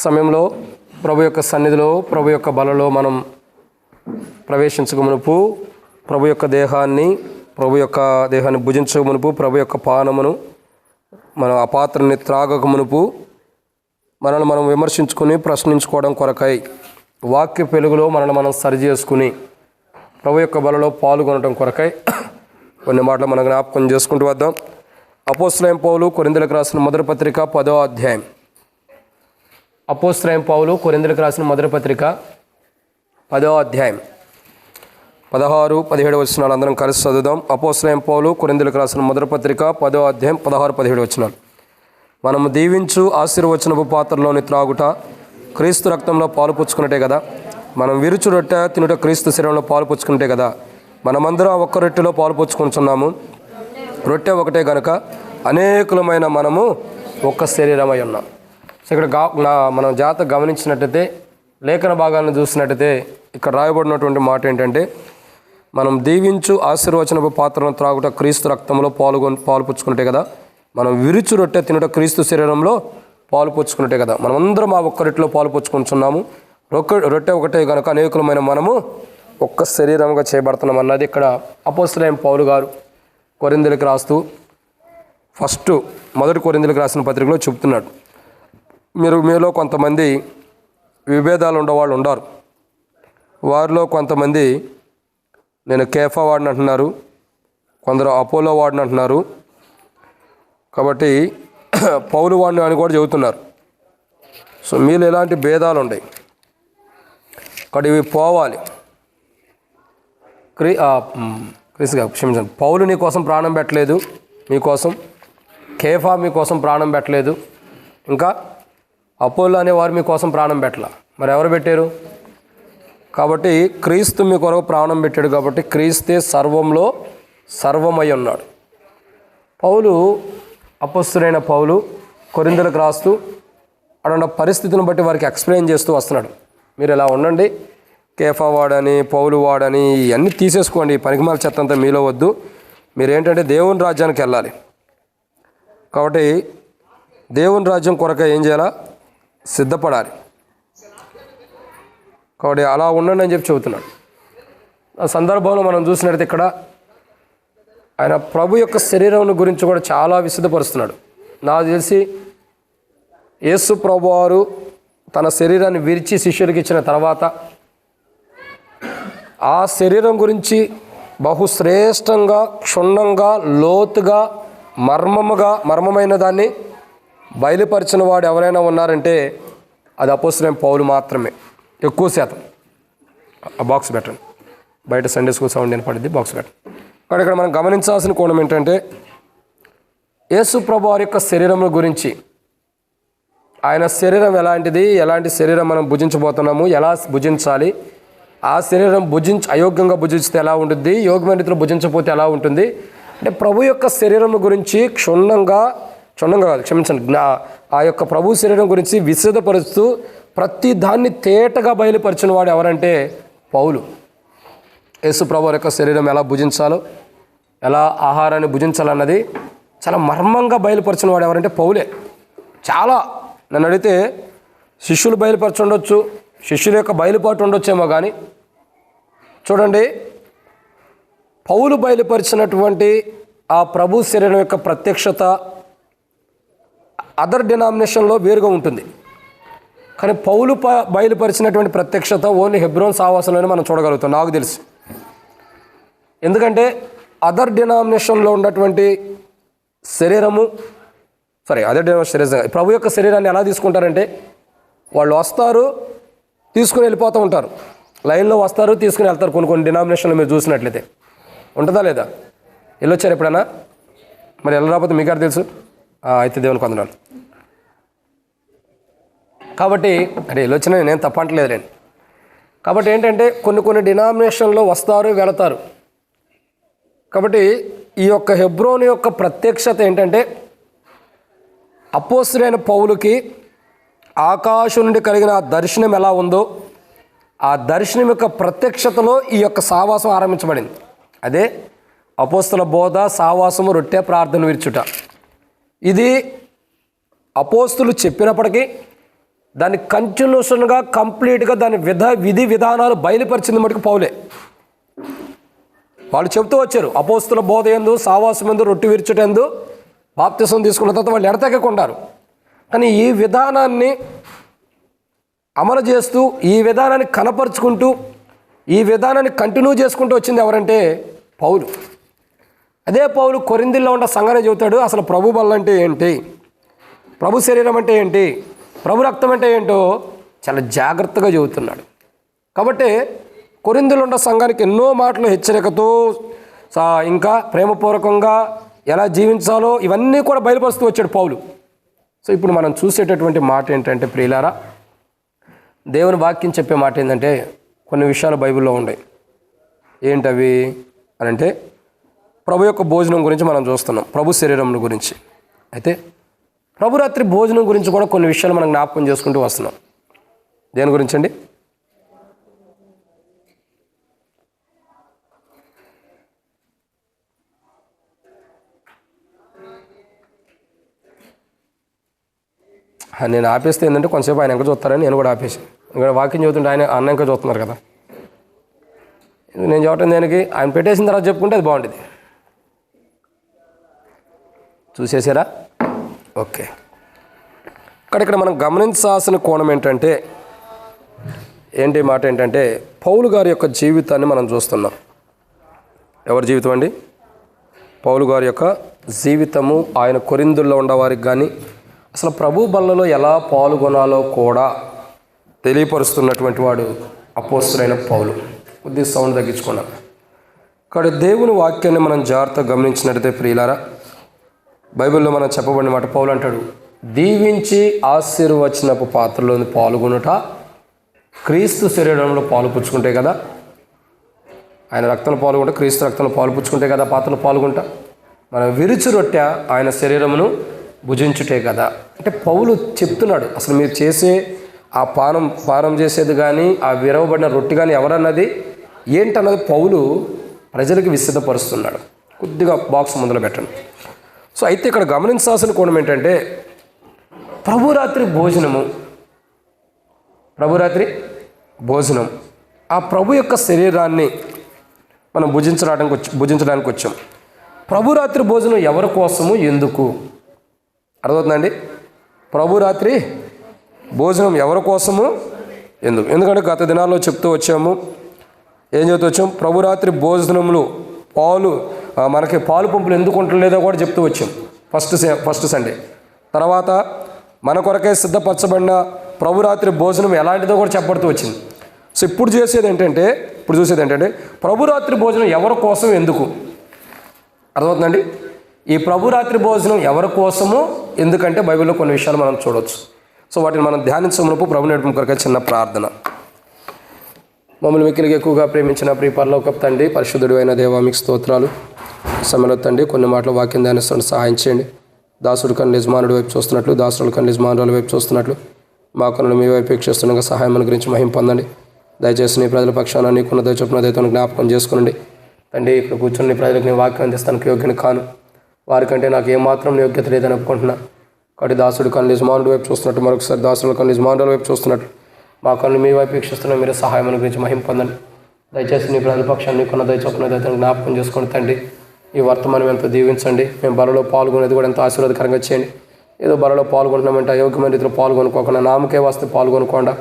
సమయంలో ప్రభు యొక్క సన్నిధిలో, ప్రభు యొక్క బలలో మనం ప్రవేశించక మునుపు, ప్రభు యొక్క దేహాన్ని భుజించక మునుపు, ప్రభు యొక్క పానమును మనం ఆ పాత్రని త్రాగక మునుపు మనల్ని మనం విమర్శించుకుని ప్రశ్నించుకోవడం కొరకై వాక్య వెలుగులో మనల్ని మనం సరిచేసుకుని ప్రభు యొక్క బలలో పాల్గొనడం కొరకై కొన్ని మాటలు మనం జ్ఞాపకం చేసుకుంటూ వద్దాం. అపోస్తలుడైన పౌలు కొరింథీయులకు రాసిన మొదటి పత్రిక 10వ అధ్యాయం. అపోస్తలుడైన పౌలు కొరింథీయులకు రాసిన మొదటి పత్రిక 10వ అధ్యాయం 16, 17 వచనాలు అందరం కలిసి చదువుదాం. అపోస్తలుడైన పౌలు కొరింథీయులకు రాసిన మొదటి పత్రిక 10వ అధ్యాయం 16, 17 వచనాలు. మనము దీవించు ఆశీర్వచనపు పాత్రలోని త్రాగుట క్రీస్తు రక్తంలో పాలు పుచ్చుకున్నట్టే కదా. మనం విరుచు రొట్టె తినుట క్రీస్తు శరీరంలో పాలు పుచ్చుకున్నట్టే కదా. మనమందరం ఒక్క రొట్టెలో పాలు పుచ్చుకుంటున్నాము. రొట్టె ఒకటే గనుక అనేకులమైన మనము ఒక్క శరీరమై ఉన్నాం. సో ఇక్కడ మనం జాగ్రత్తగా గమనించినట్టయితే, లేఖన భాగాలను చూసినట్టయితే ఇక్కడ రాయబడినటువంటి మాట ఏంటంటే, మనం దీవించు ఆశీర్వచనపు పాత్రను త్రాగుట క్రీస్తు రక్తంలో పాలు పుచ్చుకున్నట్టే కదా. మనం విరుచు రొట్టె తినుట క్రీస్తు శరీరంలో పాలు పుచ్చుకున్నట్టే కదా. మనమందరం ఆ ఒక్క రొట్టెలో పాలు పుచ్చుకుంటున్నాము. రొట్టె ఒకటే కనుక అనేకులమైన మనము ఒక్క శరీరంగా చేయబడుతున్నాం అన్నది ఇక్కడ అపోస్తలుడైన పౌలు గారు కొరింథీయులకు రాస్తూ మొదటి కొరింథీయులకు రాసిన పత్రికలో చెప్తున్నాడు. మీలో కొంతమంది విభేదాలు ఉండేవాళ్ళు ఉండారు. వారిలో కొంతమంది నేను కేఫా వాడిని అంటున్నారు, కొందరు అపోలో వాడిని అంటున్నారు, కాబట్టి పౌలు వాడిని అని కూడా చెబుతున్నారు. సో మీలో ఎలాంటి భేదాలు ఉన్నాయి, కాబట్టి ఇవి పోవాలి. క్షమించండి, పౌలు నీ కోసం ప్రాణం పెట్టలేదు, మీకోసం. కేఫా మీకోసం ప్రాణం పెట్టలేదు, ఇంకా అపోలో అనేవారు మీకోసం ప్రాణం పెట్టలా. మరి ఎవరు పెట్టారు? కాబట్టి క్రీస్తు మీ కొరకు ప్రాణం పెట్టాడు, కాబట్టి క్రీస్తే సర్వంలో సర్వమై ఉన్నాడు. పౌలు, అపోస్తలుడైన పౌలు కొరింథీయులకు రాస్తూ అక్కడ పరిస్థితిని బట్టి వారికి ఎక్స్ప్లెయిన్ చేస్తూ వస్తున్నాడు. మీరు ఇలా ఉండండి, కేఫా వాడని, పౌలు వాడని ఇవన్నీ తీసేసుకోండి, పనికిమాల చెత్త అంతా మీలో వద్దు. మీరేంటంటే దేవుని రాజ్యానికి వెళ్ళాలి. కాబట్టి దేవుని రాజ్యం కొరక ఏం చేయాలా? సిద్ధపడాలి. కాబట్టి అలా ఉండండి అని చెప్పి చెబుతున్నాడు. ఆ సందర్భంలో మనం చూసినట్లయితే ఇక్కడ ఆయన ప్రభు యొక్క శరీరం గురించి కూడా చాలా విశదపరుస్తున్నాడు. నాకు తెలిసి యేసు ప్రభు వారు తన శరీరాన్ని విరిచి శిష్యులకు ఇచ్చిన తర్వాత ఆ శరీరం గురించి బహుశ్రేష్టంగా, క్షుణ్ణంగా, లోతుగా, మర్మమైన దాన్ని బయలుపరిచిన వాడు ఎవరైనా ఉన్నారంటే అది అపోస్తలుడైన పౌలు మాత్రమే. ఎక్కువ శాతం. ఆ బాక్స్ పెట్టండి, బయట సండే స్కూల్ సౌండ్ అని పడింది, బాక్స్ పెట్టండి. కానీ ఇక్కడ మనం గమనించాల్సిన కోణం ఏంటంటే, యేసు ప్రభు వారి యొక్క శరీరం గురించి, ఆయన శరీరం ఎలాంటిది, ఎలాంటి శరీరం మనం భుజించబోతున్నాము, ఎలా భుజించాలి, ఆ శరీరం అయోగ్యంగా భుజిస్తే ఎలా ఉంటుంది, యోగ్యమైన రీతిలో భుజించకపోతే ఎలా ఉంటుంది అంటే ప్రభు యొక్క శరీరం గురించి క్షుణ్ణంగా కాదు, క్షమించండి, ఆ యొక్క ప్రభు శరీరం గురించి విశదపరుస్తూ ప్రతి దాన్ని తేటగా బయలుపరిచిన వాడు ఎవరంటే పౌలు. యేసు ప్రభు యొక్క శరీరం ఎలా భుజించాలో, ఎలా ఆహారాన్ని భుజించాలన్నది చాలా మర్మంగా బయలుపరిచిన వాడు ఎవరంటే పౌలే. చాలా నన్ను అడిగితే శిష్యులు బయలుపరచి ఉండొచ్చు, శిష్యుల యొక్క బయలుపాటు ఉండొచ్చేమో, కానీ చూడండి, పౌలు బయలుపరిచినటువంటి ఆ ప్రభు శరీరం యొక్క ప్రత్యక్షత అదర్ డినామినేషన్లో వేరుగా ఉంటుంది. కానీ పౌలు బయలుపరిచినటువంటి ప్రత్యక్షత ఓన్లీ హెబ్రోన్ సావాసంలోనే మనం చూడగలుగుతాం, నాకు తెలుసు. ఎందుకంటే అదర్ డినామినేషన్లో ఉన్నటువంటి ప్రభు యొక్క శరీరాన్ని ఎలా తీసుకుంటారంటే, వాళ్ళు వస్తారు, తీసుకుని వెళ్ళిపోతూ ఉంటారు. లైన్లో వస్తారు, తీసుకుని వెళ్తారు. కొన్ని డినామినేషన్లు మీరు చూసినట్లయితే ఉంటుందా లేదా? వెళ్ళొచ్చారు ఎప్పుడైనా? మరి వెళ్ళరాకపోతే మీకు తెలుసు. అయితే దేవుని కొందనాలు. కాబట్టి వెళ్ళొచ్చినా నేను తప్పంటలేదు లేండి. కాబట్టి ఏంటంటే కొన్ని డినామినేషన్లో వస్తారు, వెళతారు. కాబట్టి ఈ యొక్క హెబ్రోన్ యొక్క ప్రత్యక్షత ఏంటంటే, అపోస్తలుడైన పౌలుకి ఆకాశం నుండి కలిగిన ఆ దర్శనం ఎలా ఉందో, ఆ దర్శనం యొక్క ప్రత్యక్షతలో ఈ యొక్క సావాసం ఆరంభించబడింది. అదే అపోస్తల బోధ, సావాసము, రొట్టె, ప్రార్థన విరుచుట. ఇది అపోస్తులు చెప్పినప్పటికీ దాన్ని కంటిన్యూషన్గా కంప్లీట్గా దాని విధి విధానాలు బయలుపరిచింది మటుకు పౌలే. వాళ్ళు చెబుతూ వచ్చారు, అపోస్తుల బోధ యందు, సావాసం యందు, రొట్టె విరుచుటందు, బాప్తిసం తీసుకున్న తర్వాత వాళ్ళు ఎడతెగకుండారు. కానీ ఈ విధానాన్ని అమలు చేస్తూ, ఈ విధానాన్ని కనపరుచుకుంటూ, ఈ విధానాన్ని కంటిన్యూ చేసుకుంటూ వచ్చింది ఎవరంటే పౌలు. అదే పౌలు కొరింథీలో ఉన్న సంఘాన్ని చెబుతాడు, అసలు ప్రభు బల్ల అంటే ఏంటి, ప్రభు శరీరం అంటే ఏంటి, ప్రభు రక్తం అంటే ఏంటో చాలా జాగ్రత్తగా చెబుతున్నాడు. కాబట్టి కొరింథీలో ఉన్న సంఘానికి ఎన్నో మాటలు హెచ్చరికతో, ఇంకా ప్రేమపూర్వకంగా ఎలా జీవించాలో ఇవన్నీ కూడా బయలుపరుస్తూ వచ్చాడు పౌలు. సో ఇప్పుడు మనం చూసేటటువంటి మాట ఏంటంటే ప్రియులారా, దేవుని వాక్యం చెప్పే మాట ఏంటంటే కొన్ని విషయాలు బైబిల్లో ఉన్నాయి. ఏంటవి అని అంటే ప్రభు యొక్క భోజనం గురించి మనం చూస్తున్నాం, ప్రభు శరీరం గురించి. అయితే ప్రభురాత్రి భోజనం గురించి కూడా కొన్ని విషయాలు మనం జ్ఞాపకం చేసుకుంటూ వస్తున్నాం. దేని గురించి అండి? నేను ఆపేస్తే ఏంటంటే కొంతసేపు ఆయన ఇంకా చూస్తారని నేను కూడా ఆపేసి, ఇంకా వాక్యం చదువుతుంటే ఆయన అన్న ఇంకా చూస్తున్నారు కదా. నేను చెప్పటం దానికి ఆయన పెట్టేసిన తర్వాత చెప్పుకుంటే అది బాగుంటుంది. చూసేసారా? ఓకే. ఇక్కడ మనం గమనించాల్సిన కోణం ఏంటంటే మాట ఏంటంటే పౌలు గారి యొక్క జీవితాన్ని మనం చూస్తున్నాం. ఎవరి జీవితం అండి? పౌలు గారి యొక్క జీవితము. ఆయన కొరింథీలో ఉన్నవారికి కానీ అసలు ప్రభు బల్లలో ఎలా పాల్గొనాలో కూడా తెలియపరుస్తున్నటువంటి వాడు అపోస్తలుడైన పౌలు. కొద్ది సౌండ్ తగ్గించుకున్నాం. ఇక్కడ దేవుని వాక్యాన్ని మనం జాగ్రత్తగా గమనించినట్టయితే ప్రియులారా, బైబిల్లో మనం చెప్పబడిన మాట పౌలు అంటాడు, దీవించి ఆశీర్వచనపు పాత్రలో పాల్గొనుట క్రీస్తు శరీరంలో పాలు పుచ్చుకుంటే కదా, ఆయన రక్తంలో పాల్గొంటా, క్రీస్తు రక్తంలో పాలు పుచ్చుకుంటే కదా పాత్రలో పాల్గొంటా. మనం విరుచు రొట్టె ఆయన శరీరమును భుజించుటే కదా. అంటే పౌలు చెప్తున్నాడు, అసలు మీరు చేసే ఆ పానం చేసేది కానీ, ఆ విరవబడిన రొట్టె కానీ ఎవరన్నది ఏంటన్నది పౌలు ప్రజలకు విసిద్ధపరుస్తున్నాడు. కొద్దిగా బాక్స్ మొదలు పెట్టండి. సో అయితే ఇక్కడ గమనించాల్సిన కోణం ఏంటంటే ప్రభురాత్రి భోజనం, ఆ ప్రభు యొక్క శరీరాన్ని మనం భుజించడానికి వచ్చాం. ప్రభురాత్రి భోజనం ఎవరి కోసము, ఎందుకు? అర్థమవుతుందండి? ప్రభురాత్రి భోజనం ఎవరి కోసము, ఎందుకు? ఎందుకంటే గత దినాల్లో ఏం చెప్తూ వచ్చాం? ప్రభురాత్రి భోజనములు మనకి పాలు పంపులు ఎందుకు ఉండలేదో కూడా చెప్తూ వచ్చాం ఫస్ట్ సండే. తర్వాత మన కొరకే సిద్ధపరచబడిన ప్రభురాత్రి భోజనం ఎలాంటిదో కూడా చెప్పబడుతూ వచ్చింది. సో ఇప్పుడు చూసేది ఏంటంటే ప్రభురాత్రి భోజనం ఎవరి కోసం, ఎందుకు? అర్థమవుతుందండి? ఈ ప్రభురాత్రి భోజనం ఎవరి కోసము, ఎందుకంటే బైబిల్లో కొన్ని విషయాలు మనం చూడవచ్చు. సో వాటిని మనం ధ్యానించమునపు ప్రభు నడిపి కొరకే చిన్న ప్రార్థన. మమ్మల్ని మిక్కిలిగా ఎక్కువగా ప్రేమించిన ప్రియ పరలోకపు తండ్రి, పరిశుద్ధుడు అయిన దేవా, మీకు స్తోత్రాలు. సమయంలో తండ్రి కొన్ని మాటలు వాక్యం ధ్యానిస్తున్న సహాయం చేయండి. దాసుడు కన్నా యజమానుడి వైపు చూస్తున్నట్లు, దాసుడు కన్నా యజమానుల వైపు చూస్తున్నట్లు మా కన్నులు మీ వైపు వీక్షిస్తుండగా సహాయం గురించి మహిమ పొందండి. దయచేసి నీ ప్రజల పక్షాన నీకున్న దయచొప్పున దయతో జ్ఞాపకం చేసుకునండి. తండ్రి, ఇక్కడ కూర్చొని నీ ప్రజలకు నేను వాక్యం అందిస్తానికి యోగ్యని కాను, వారికంటే నాకు ఏమాత్రం యోగ్యత లేదని ఒప్పుకుంటున్నా. కాబట్టి దాసుడు కన్నా యజమానుడి వైపు చూస్తున్నట్టు, మరొకసారి దాసుడు కన్నా యజమానుల వైపు చూస్తున్నట్లు మా కన్ను మీ వైపు వీక్షిస్తున్న మీరు సహాయం గురించి మహిమ పొందండి. దయచేసి నీ ప్రజల పక్షాన్ని నీకున్న దయచొప్పున దయతో జ్ఞాపకం చేసుకోండి. తండ్రి, ఈ వర్తమానం ఎంతో దీవించండి. మేము బలలో పాల్గొనేది కూడా ఎంతో ఆశీర్వాదకరంగా చేయండి. ఏదో బలలో పాల్గొంటున్నామంటే అయోగ్యమైన రీతిలో పాల్గొనుకోకుండా, నామకే వస్తే పాల్గొనకుండా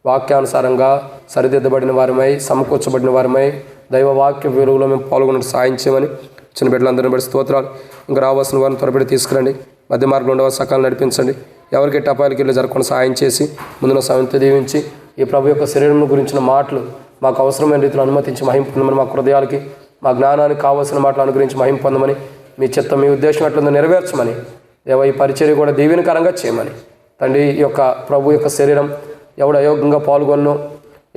వాక్యానుసారంగా సరిదిద్దబడిన వారమై, సమకూర్చబడిన వారమై దైవ వాక్య విలువలో మేము పాల్గొనడం సాయం చేయమని చిన్న బిడ్డలందరినీ బట్టి స్తోత్రాలు. ఇంకా రావాల్సిన వారిని త్వరపడి తీసుకురండి. మధ్య మార్గంలో ఉండవ సకాలం నడిపించండి. ఎవరికి టపాలకి వెళ్ళి జరగకుండా సాయం చేసి ముందున సమయంతో దీవించి ఈ ప్రభు యొక్క శరీరం గురించిన మాటలు మాకు అవసరమైన రీతిలో అనుమతించి మహిమ పొందమని, మా హృదయాలకి మా జ్ఞానానికి కావాల్సిన మాటలు అనుగ్రహించి మహిమ పొందమని, మీ చిత్తం మీ ఉద్దేశం ఎట్లుందో నెరవేర్చమని, దేవ ఈ పరిచర్య కూడా దీవెనకరంగా చేయమని. తండ్రి, ఈ యొక్క ప్రభు యొక్క శరీరం ఎవడు అయోగ్యంగా పాల్గొన్నో,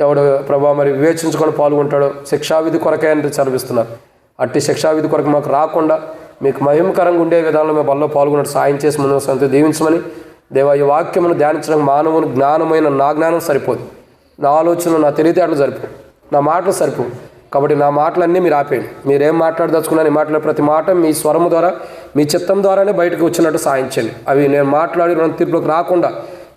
ఎవడు ప్రభు మరి వివేచించుకొని పాల్గొంటాడో శిక్షావిధి కొరకే అని చదివిస్తున్నారు. అట్టి శిక్షావిధి కొరకు మాకు రాకుండా మీకు మహిమకరంగా ఉండే విధానంలో మేము బల్లో పాల్గొన్నట్టు సాయం చేసి ముందు సంత దీవించమని. దేవా, ఈ వాక్యమును ధ్యానించడం మానవుని జ్ఞానమైన నా జ్ఞానం సరిపోదు, నా ఆలోచనలు నా తెలివితేటలు సరిపోదు, నా మాటలు సరిపోవు. కాబట్టి నా మాటలన్నీ మీరు ఆపేయండి. మీరేం మాట్లాడదలుచుకున్నా నీ మాట్లాడే ప్రతి మాట మీ స్వరము ద్వారా, మీ చిత్తం ద్వారానే బయటకు వచ్చినట్టు సాయించండి. అవి నేను మాట్లాడి రెండు తీర్పులకు రాకుండా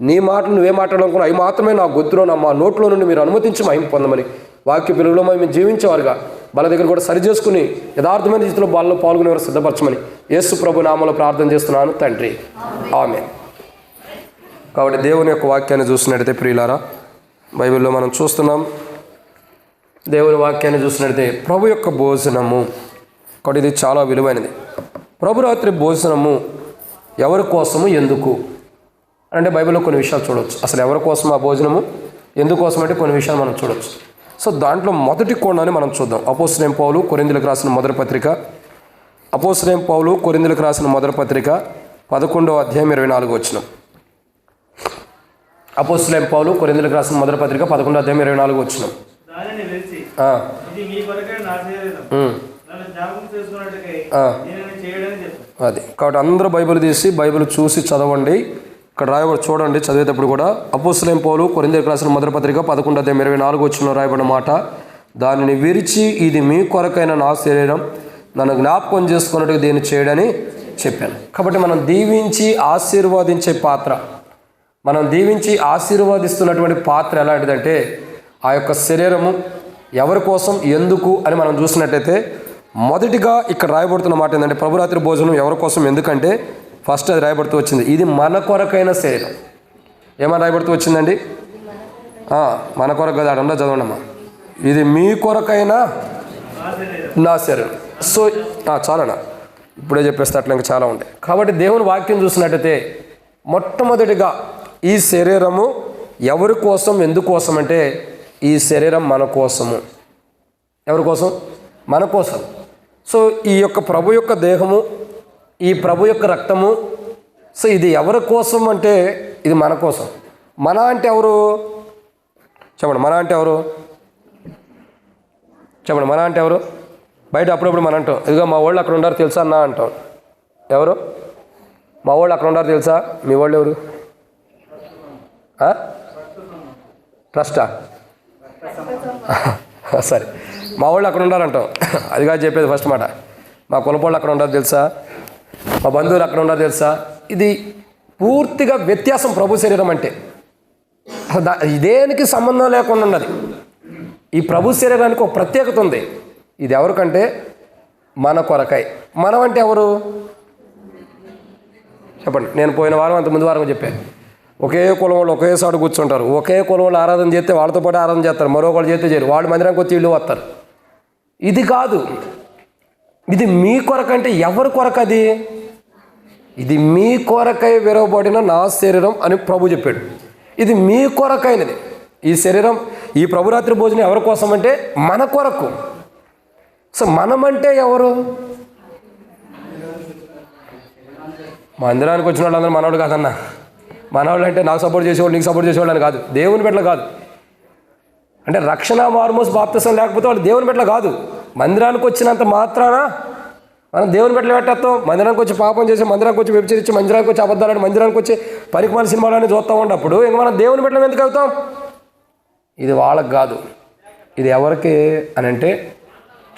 నీ మాటలు నువ్వే మాట్లాడాలనుకున్నా అవి మాత్రమే నా గొంతులో మా నోట్లో నుండి మీరు అనుమతించి మహిమ పొందమని, వాక్య పిలుగులో మేము జీవించేవారుగా వాళ్ళ దగ్గర కూడా సరి చేసుకుని యథార్థమైన రీతిలో వాళ్ళలో పాల్గొనేవారు సిద్ధపరచమని యేసు ప్రభు నామములో ప్రార్థన చేస్తున్నాను తండ్రి, ఆమేన్. కాబట్టి దేవుని యొక్క వాక్యాన్ని చూసినట్టయితే ప్రియులారా, బైబిల్లో మనం చూస్తున్నాం, దేవుని వాక్యాన్ని చూసినట్టయితే ప్రభు యొక్క భోజనము, కాబట్టి ఇది చాలా విలువైనది. ప్రభు రాత్రి భోజనము ఎవరి కోసము, ఎందుకు అంటే బైబిల్లో కొన్ని విషయాలు చూడవచ్చు. అసలు ఎవరి కోసం ఆ భోజనము, ఎందుకోసం అంటే కొన్ని విషయాలు మనం చూడవచ్చు. సో దాంట్లో మొదటి కోణాన్ని మనం చూద్దాం. అపోస్తలుడైన పౌలు కొరింథీయులకు రాసిన మొదటి పత్రిక, అపోస్తలుడైన పౌలు కొరింథీయులకు రాసిన మొదటి పత్రిక 11వ అధ్యాయం 24వ వచనం. అపోస్తలుడైన పౌలు కొరింథీయులకు రాసిన మొదటి పత్రిక 11వ అధ్యాయం 24వ వచనం. అది కాబట్టి అందరూ బైబిల్ తీసి బైబిల్ చూసి చదవండి. ఇక్కడ రాయబడి చూడండి చదివేటప్పుడు కూడా. అపోస్తలుడైన పౌలు కొరింథీయులకు రాసిన మొదటి పత్రిక 11వ అధ్యాయం 24వ వచనంలో రాయబడిన మాట, దానిని విరిచి ఇది మీ కొరకైన నా శరీరం, నన్ను జ్ఞాపకం చేసుకున్నట్టుగా దీన్ని చేయడని చెప్పాను. కాబట్టి మనం దీవించి ఆశీర్వాదించే పాత్ర, మనం దీవించి ఆశీర్వాదిస్తున్నటువంటి పాత్ర ఎలాంటిదంటే ఆ యొక్క శరీరము ఎవరి కోసం, ఎందుకు అని మనం చూసినట్టయితే మొదటిగా ఇక్కడ రాయబడుతున్న మాట ఏంటంటే ప్రభురాత్రి భోజనం ఎవరి కోసం, ఎందుకంటే ఫస్ట్ అది రాయబడుతూ వచ్చింది, ఇది మన కొరకైన శరీరం. ఏమని రాయబడుతూ వచ్చిందండి? మన కొరకు కదా, అడంలో చదవండమ్మా. ఇది మీ కొరకైన నా శరీరం. సో చాలనా, ఇప్పుడే చెప్పేస్తే అట్లా ఇంకా చాలా ఉంటాయి. కాబట్టి దేవుని వాక్యం చూసినట్టయితే మొట్టమొదటిగా ఈ శరీరము ఎవరి కోసం, ఎందుకోసం అంటే ఈ శరీరం మన కోసము. ఎవరి కోసం? మన కోసం. సో ఈ యొక్క ప్రభు యొక్క దేహము, ఈ ప్రభు యొక్క రక్తము, సో ఇది ఎవరి కోసం అంటే ఇది మన కోసం. మన అంటే ఎవరు చెప్పండి? మన అంటే ఎవరు చెప్పండి? మన అంటే ఎవరు? బయట అప్పుడప్పుడు మనం అంటాం, ఇదిగో మా వాళ్ళు అక్కడ ఉండారు తెలుసా అన్నా అంటాం. ఎవరు? మా వాళ్ళు అక్కడ ఉండారు తెలుసా? మీ వాళ్ళు ఎవరు? ట్రస్టా? సరే, మా వాళ్ళు అక్కడ ఉండారంటాం. అది కాదు చెప్పేది ఫస్ట్ మాట. మా కులపోళ్ళు అక్కడ ఉండారు తెలుసా, మా బంధువులు అక్కడ ఉండారు తెలుసా. ఇది పూర్తిగా వ్యత్యాసం. ప్రభు శరీరం అంటే దేనికి సంబంధం లేకుండా ఉన్నది. ఈ ప్రభు శరీరానికి ఒక ప్రత్యేకత ఉంది. ఇది ఎవరికంటే మన కొరకై. మనం అంటే ఎవరు చెప్పండి? నేను పోయిన వారం అంత ముందు వారం చెప్పాను, ఒకే కులం వాళ్ళు ఒకేసారి కూర్చుంటారు. ఒకే కులం వాళ్ళు ఆరాధన చేస్తే వాళ్ళతో పాటు ఆరాధన చేస్తారు, మరొకళ్ళు చేస్తే చేయరు. వాళ్ళు మందిరానికి వచ్చి ఇల్లు వస్తారు. ఇది కాదు, ఇది మీ కొరకంటే ఎవరి కొరకు? అది ఇది మీ కొరకై విరవబడిన నా శరీరం అని ప్రభు చెప్పాడు. ఇది మీ కొరకైనది. ఈ శరీరం, ఈ ప్రభురాత్రి భోజనం ఎవరి కోసం అంటే మన కొరకు. సో మనమంటే ఎవరు? మందిరానికి వచ్చిన వాళ్ళందరూ మనవాళ్ళు కాదన్నా. మనవాళ్ళు అంటే నాకు సపోర్ట్ చేసేవాళ్ళు, నీకు సపోర్ట్ చేసేవాళ్ళు అని కాదు. దేవుని బిడ్డలు కాదు. అంటే రక్షణ, మార్మోస్, బాప్తిసం లేకపోతే వాళ్ళు దేవుని బిడ్డలు కాదు. మందిరానికి వచ్చినంత మాత్రాన మనం దేవుని బిడ్డలు పెట్టేస్తాం. మందిరానికి వచ్చి పాపం చేసి, మందిరానికి వచ్చి వ్యభిచరించి, మందిరానికి వచ్చి అబద్ధాలని, మందిరానికి వచ్చి పనికిమాలిన సినిమాలని చూస్తూ ఉన్నప్పుడు ఇంక మనం దేవుని బిడ్డలు ఎందుకు అవుతాం? ఇది వాళ్ళకి కాదు. ఇది ఎవరికి అని అంటే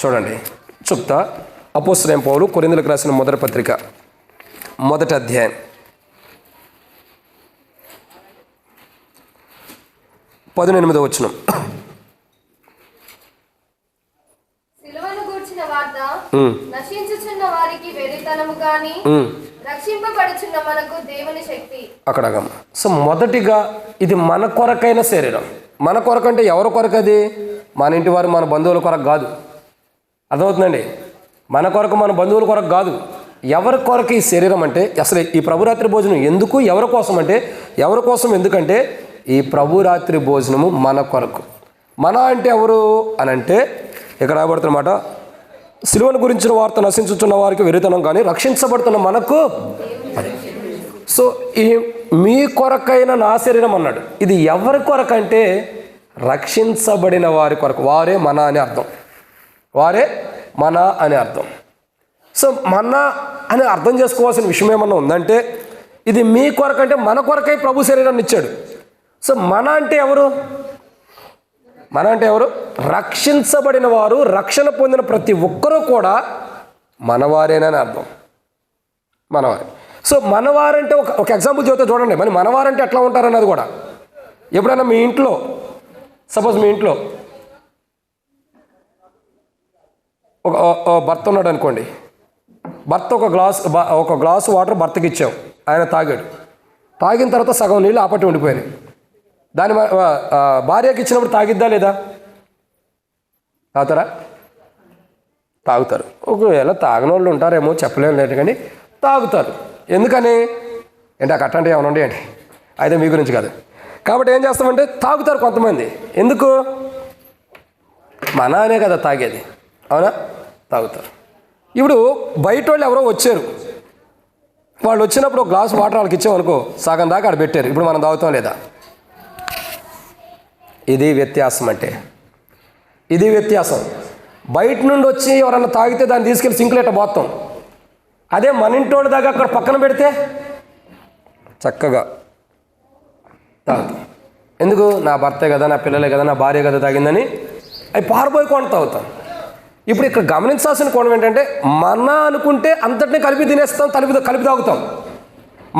చూడండి, చెప్తా. అపోస్తలుడైన పౌలు కొరింథీయులకు రాసిన మొదటి పత్రిక 1వ అధ్యాయం 18వ వచనం. సిలువను గూర్చిన వార్త నశించుచున్న వారికి వెర్రితనము గాని, రక్షింపబడుచున్న మనకు దేవుని శక్తి. అక్కడ సో మొదటిగా ఇది మన కొరకైన శరీరం. మన కొరకు అంటే ఎవరి కొరకు? అది మన ఇంటి వారు, మన బంధువుల కొరకు కాదు. అర్థమవుతుందండి? మన కొరకు, మన బంధువుల కొరకు కాదు. ఎవరి కొరకు ఈ శరీరం అంటే? అసలు ఈ ప్రభురాత్రి భోజనం ఎందుకు, ఎవరి కోసం అంటే ఎవరి కోసం? ఎందుకంటే ఈ ప్రభురాత్రి భోజనము మన కొరకు. మన అంటే ఎవరు అని అంటే ఇక్కడ రాబడుతున్నమాట, సిలువను గురించిన వార్త నశించుతున్న వారికి వెర్రితనం కానీ, రక్షించబడుతున్న మనకు. సో ఈ మీ కొరకైన నా శరీరం అన్నాడు. ఇది ఎవరి కొరకు అంటే రక్షించబడిన వారి కొరకు. వారే మన అని అర్థం. వారే మన అని అర్థం. సో మన అని అర్థం చేసుకోవాల్సిన విషయం ఏమన్నా ఉందంటే ఇది మీ కొరకంటే మన కొరకై ప్రభు శరీరాన్ని ఇచ్చాడు. సో మన అంటే ఎవరు? మన అంటే ఎవరు? రక్షించబడిన వారు, రక్షణ పొందిన ప్రతి ఒక్కరూ కూడా మనవారేనని అర్థం. మనవారే. సో మనవారంటే ఒక ఎగ్జాంపుల్ చెబుతా చూడండి. మరి మనవారంటే ఎట్లా ఉంటారన్నది కూడా. ఎప్పుడైనా మీ ఇంట్లో సపోజ్ మీ ఇంట్లో ఒక భర్త ఉన్నాడు అనుకోండి. భర్త ఒక గ్లాసు వాటర్ భర్తకి ఇచ్చాం, ఆయన తాగాడు. తాగిన తర్వాత సగం నీళ్ళు ఆపట్టి ఉండిపోయినాయి. దాని భార్యకి ఇచ్చినప్పుడు తాగిద్దా లేదా? తాగుతారా? తాగుతారు. ఒకవేళ తాగని వాళ్ళు ఉంటారేమో చెప్పలేము లేదు, కానీ తాగుతారు. ఎందుకని అంటే ఆ కట్టంటే ఏమైనా ఉండే అండి, అయితే మీ గురించి కాదు. కాబట్టి ఏం చేస్తామంటే తాగుతారు కొంతమంది. ఎందుకు? మన అనే కదా తాగేది, అవునా? తాగుతారు. ఇప్పుడు బయట వాళ్ళు ఎవరో వచ్చారు, వాళ్ళు వచ్చినప్పుడు ఒక గ్లాస్ వాటర్ వాళ్ళకి ఇచ్చామనుకో, సగం దాకా ఆడ పెట్టారు. ఇప్పుడు మనం తాగుతాం లేదా? ఇది వ్యత్యాసం. అంటే ఇది వ్యత్యాసం. బయట నుండి వచ్చి ఎవరన్నా తాగితే దాన్ని తీసుకెళ్ళి సింకులేట పోతాం. అదే మన ఇంటోడి దాకా అక్కడ పక్కన పెడితే చక్కగా తాగుతాం. ఎందుకు? నా భర్తే కదా, నా పిల్లలే కదా, నా భార్య కదా తాగిందని అవి పారిపోయి కొండ తాగుతాం. ఇప్పుడు ఇక్కడ గమనించాల్సిన కోణం ఏంటంటే, మన అనుకుంటే అంతటినీ కలిపి తినేస్తాం, కలిపి తాగుతాం.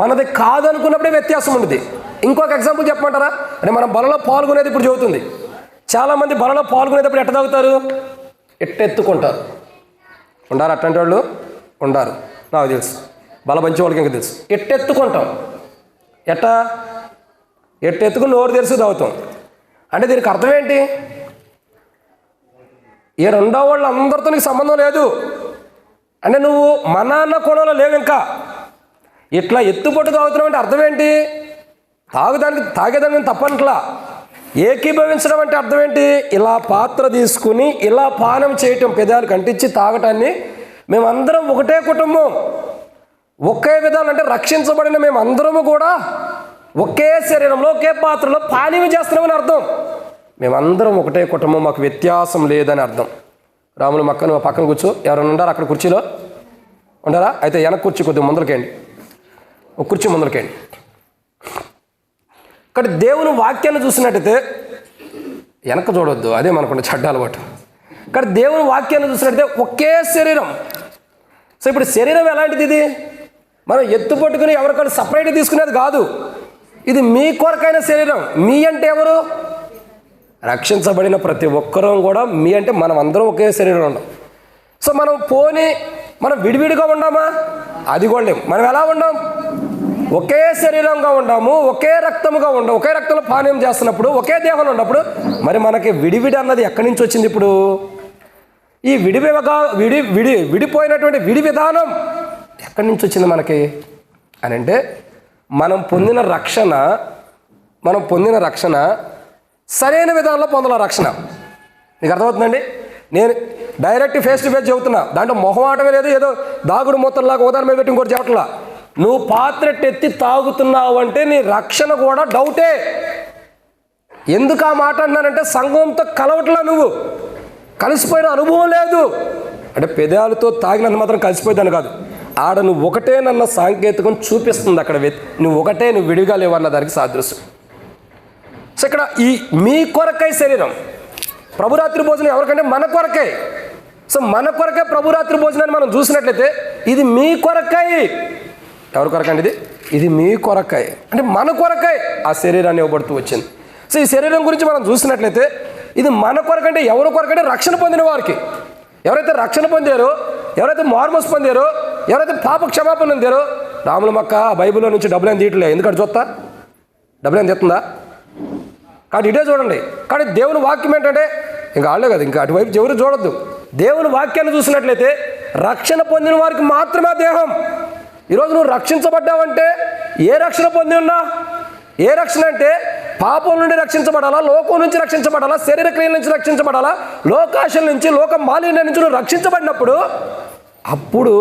మనది కాదనుకున్నప్పుడే వ్యత్యాసం ఉంటుంది. ఇంకొక ఎగ్జాంపుల్ చెప్పమంటారా? అంటే మనం బలలో పాల్గొనేది ఇప్పుడు చెబుతుంది. చాలామంది బలలో పాల్గొనేటప్పుడు ఎట్ట తాగుతారు? ఎట్టెత్తుకుంటారు. ఉండారు అట్లాంటి వాళ్ళు? ఉండారు, నాకు తెలుసు. బల మంచి వాళ్ళకి ఇంకా తెలుసు. ఎట్టెత్తుకుంటాం. ఎట్టెత్తుకుని నోరు తెరిచి తాగుతాం. అంటే దీనికి అర్థం ఏంటి? ఈ రెండో వాళ్ళు అందరితో నీకు సంబంధం లేదు అంటే నువ్వు మన అన్న కోణంలో లేవు. ఇంకా ఇట్లా ఎత్తుపట్టు తాగుతున్నావు అంటే అర్థం ఏంటి? తాగేదానికి తప్పనట్లా. ఏకీభవించడం అంటే అర్థం ఏంటి? ఇలా పాత్ర తీసుకుని ఇలా పానం చేయటం, పెదాలు కంటించి తాగటాన్ని మేమందరం ఒకటే కుటుంబం, ఒకే విధానం. అంటే రక్షించబడిన మేమందరము కూడా ఒకే శరీరంలో ఒకే పాత్రలో పానీయం చేస్తున్నామని అర్థం. మేమందరం ఒకటే కుటుంబం, మాకు వ్యత్యాసం లేదని అర్థం. రాములు మక్కను పక్కన కూర్చో. ఎవరైనా ఉండారా అక్కడ కుర్చీలో? ఉండారా? అయితే వెనక కుర్చీ కొద్దిగా ముందరకేయండి, ఒక కుర్చీ ముందరకేయండి. కానీ దేవుని వాక్యాన్ని చూసినట్టయితే వెనక చూడొద్దు, అదే మనకున్న చెడ్డ అలవాటు. కానీ దేవుని వాక్యాన్ని చూసినట్టయితే ఒకే శరీరం. సో ఇప్పుడు శరీరం ఎలాంటిది? ఇది మనం ఎత్తు పట్టుకుని ఎవరికైనా సపరేట్గా తీసుకునేది కాదు. ఇది మీ కొరకైన శరీరం. మీ అంటే ఎవరు? రక్షించబడిన ప్రతి ఒక్కరూ కూడా మీ అంటే మనం అందరం ఒకే శరీరం ఉన్నాం. సో మనం విడివిడిగా ఉన్నామా? అది కూడా లేము. మనం ఎలా ఉన్నాం? ఒకే శరీరంగా ఉన్నాము, ఒకే రక్తముగా ఉన్నాం. ఒకే రక్తంలో పానీయం చేస్తున్నప్పుడు, ఒకే దేహంలో ఉన్నప్పుడు మరి మనకి విడివిడి అన్నది ఎక్కడి నుంచి వచ్చింది? ఇప్పుడు ఈ విడిపోయినటువంటి విడి విధానం ఎక్కడి నుంచి వచ్చింది మనకి అని అంటే, మనం పొందిన రక్షణ సరైన విధానంలో పొందాల రక్షణ. నీకు అర్థమవుతుందండి? నేను డైరెక్ట్ ఫేస్ టు ఫేస్ చెబుతున్నా, దాంట్లో మొహమాటమే లేదు. ఏదో దాగుడు మూతల్లాగా ఉదాహరణ మీద పెట్టి ఇంకోటి చెప్పట్లా. నువ్వు పాత్ర ఎత్తి తాగుతున్నావు అంటే నీ రక్షణ కూడా డౌటే. ఎందుకు ఆ మాట అన్నానంటే, సంఘంతో కలవట్లా, నువ్వు కలిసిపోయిన అనుభవం లేదు. అంటే పెదాలతో తాగినంత మాత్రం కలిసిపోయేదాన్ని కాదు. ఆడ నువ్వు ఒకటేనన్న సాంకేతికం చూపిస్తుంది. అక్కడ నువ్వు విడిగా లేవన్న దానికి సాదృశ్యం. సో ఇక్కడ ఈ మీ కొరకై శరీరం, ప్రభురాత్రి భోజనం ఎవరికంటే మన కొరకై. సో మన కొరకై ప్రభురాత్రి భోజనాన్ని మనం చూసినట్లయితే ఇది మీ కొరకై. ఎవరి కొరకండి? ఇది మీ కొరకై. అంటే మన కొరకై ఆ శరీరాన్ని ఇవ్వబడుతూ వచ్చింది. సో ఈ శరీరం గురించి మనం చూసినట్లయితే ఇది మన కొరకంటే ఎవరి కొరకంటే రక్షణ పొందిన వారికి. ఎవరైతే రక్షణ పొందారో, ఎవరైతే మార్మోస్ పొందారో, ఎవరైతే పాప క్షమాపణ పొందారో. రాముల మక్క బైబిల్లో నుంచి డబ్బులు ఏం తీయట్లే. ఎందుకంటే చూస్తా డబ్బులు ఏం తెస్తుందా? కాబట్టి ఇటే చూడండి. కానీ దేవుని వాక్యం ఏంటంటే ఇంకా ఆడలే కదా, ఇంకా అటువైపు ఎవరు చూడొద్దు. దేవుని వాక్యాన్ని చూసినట్లయితే రక్షణ పొందిన వారికి మాత్రమే దేహం. ఈరోజు నువ్వు రక్షించబడ్డావంటే ఏ రక్షణ పొంది ఉన్నా? ఏ రక్షణ అంటే పాపం నుండి రక్షించబడాలా, లోకం నుంచి రక్షించబడాలా, శరీర క్రియల నుంచి రక్షించబడాలా, లోకాశల నుంచి, లోక మాలిన్యం నుంచి నువ్వు రక్షించబడినప్పుడు అప్పుడు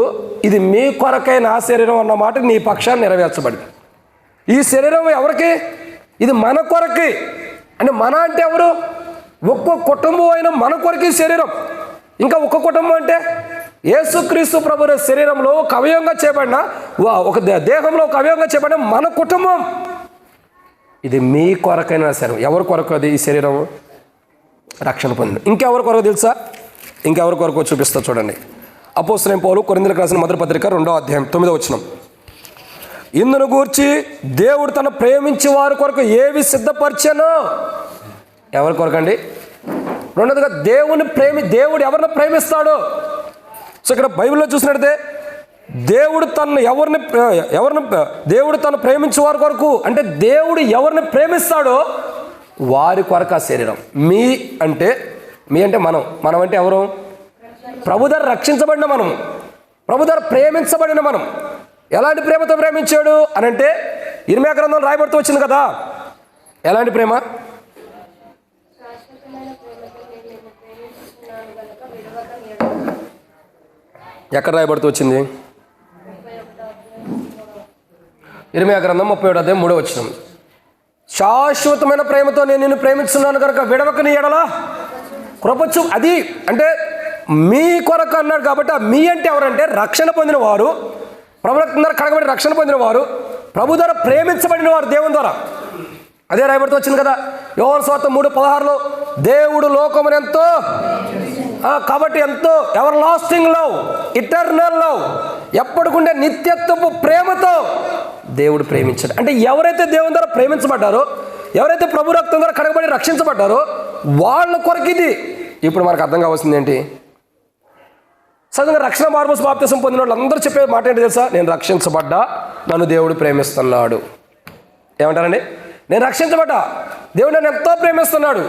ఇది మీ కొరకై నా శరీరం అన్న మాట నీ పక్షాన్ని నెరవేర్చబడింది. ఈ శరీరం ఎవరికి? ఇది మన కొరకి. అంటే మన అంటే ఎవరు? ఒక్కొక్క కుటుంబం అయిన మన కొరకి శరీరం. ఇంకా ఒక్క కుటుంబం అంటే యేసుక్రీస్తు ప్రభు శరీరంలో ఒక అవయవంగా చేయబడిన, ఒక దేహంలో ఒక అవయవంగా చేయబడిన మన కుటుంబం. ఇది మీ కొరకైన శరీరం. ఎవరి కొరకు అది ఈ శరీరం? రక్షణ పొందిన. ఇంకెవరి కొరకు తెలుసా? ఇంకెవరి కొరకు చూపిస్తా చూడండి. అపోస్తలుడైన పౌలు కొరింథీయులకు రాసిన మొదటి పత్రిక 2వ అధ్యాయం 9వ వచనం. ఇందును గూర్చి దేవుడు తన ప్రేమించే వారి కొరకు ఏవి సిద్ధపరిచానో. ఎవరి కొరకండి? రెండోదిగా దేవుడు ఎవరిని ప్రేమిస్తాడో. సో ఇక్కడ బైబిల్లో చూసినట్లయితే దేవుడు తను ప్రేమించే వారి కొరకు అంటే దేవుడు ఎవరిని ప్రేమిస్తాడో వారి కొరకు ఆ శరీరం. మీ అంటే మనం అంటే ఎవరు? ప్రభు ద్వారా రక్షించబడిన మనం, ప్రభు ద్వారా ప్రేమించబడిన మనం. ఎలాంటి ప్రేమతో ప్రేమించాడు అని అంటే ఇర్మియా గ్రంథంలో రాయబడుతూ వచ్చింది కదా. ఎలాంటి ప్రేమ? ఎక్కడ రాయబడుతూ వచ్చింది? ఇర్మియా గ్రంథం 31:3 శాశ్వతమైన ప్రేమతో నేను నిన్ను ప్రేమిస్తున్నాను కనుక విడవక నీ ఎడల కృపచు. అది అంటే మీ కొరకు అన్నాడు కాబట్టి ఆ మీ అంటే ఎవరంటే రక్షణ పొందిన వారు, ప్రభు రక్తం ద్వారా కడగబడి రక్షణ పొందిన వారు, ప్రభు ద్వారా ప్రేమించబడిన వారు దేవుని ద్వారా. అదే రాయబడుతూ వచ్చింది కదా యోహాను సువార్త 3:16 దేవుడు లోకమును ఎంతో కాబట్టి ఎంతో everlasting love, eternal love, ఎప్పటికుండే నిత్యత్వపు ప్రేమతో దేవుడు ప్రేమించాడు. అంటే ఎవరైతే దేవుని ద్వారా ప్రేమించబడ్డారో, ఎవరైతే ప్రభు రక్తం ద్వారా కడగబడి రక్షించబడ్డారో వాళ్ళ కొరకు ఇది. ఇప్పుడు మనకు అర్థం కావాల్సింది ఏంటి? సడన్గా రక్షణ మార్మోస్ బాప్తిసం పొందిన వాళ్ళు అందరూ చెప్పే మాట ఏంటి తెలుసా? నేను రక్షించబడ్డా, నన్ను దేవుడు ప్రేమిస్తున్నాడు. ఏమంటారండి? నేను రక్షించబడ్డా, దేవుడు నన్ను ఎంతో ప్రేమిస్తున్నాడు.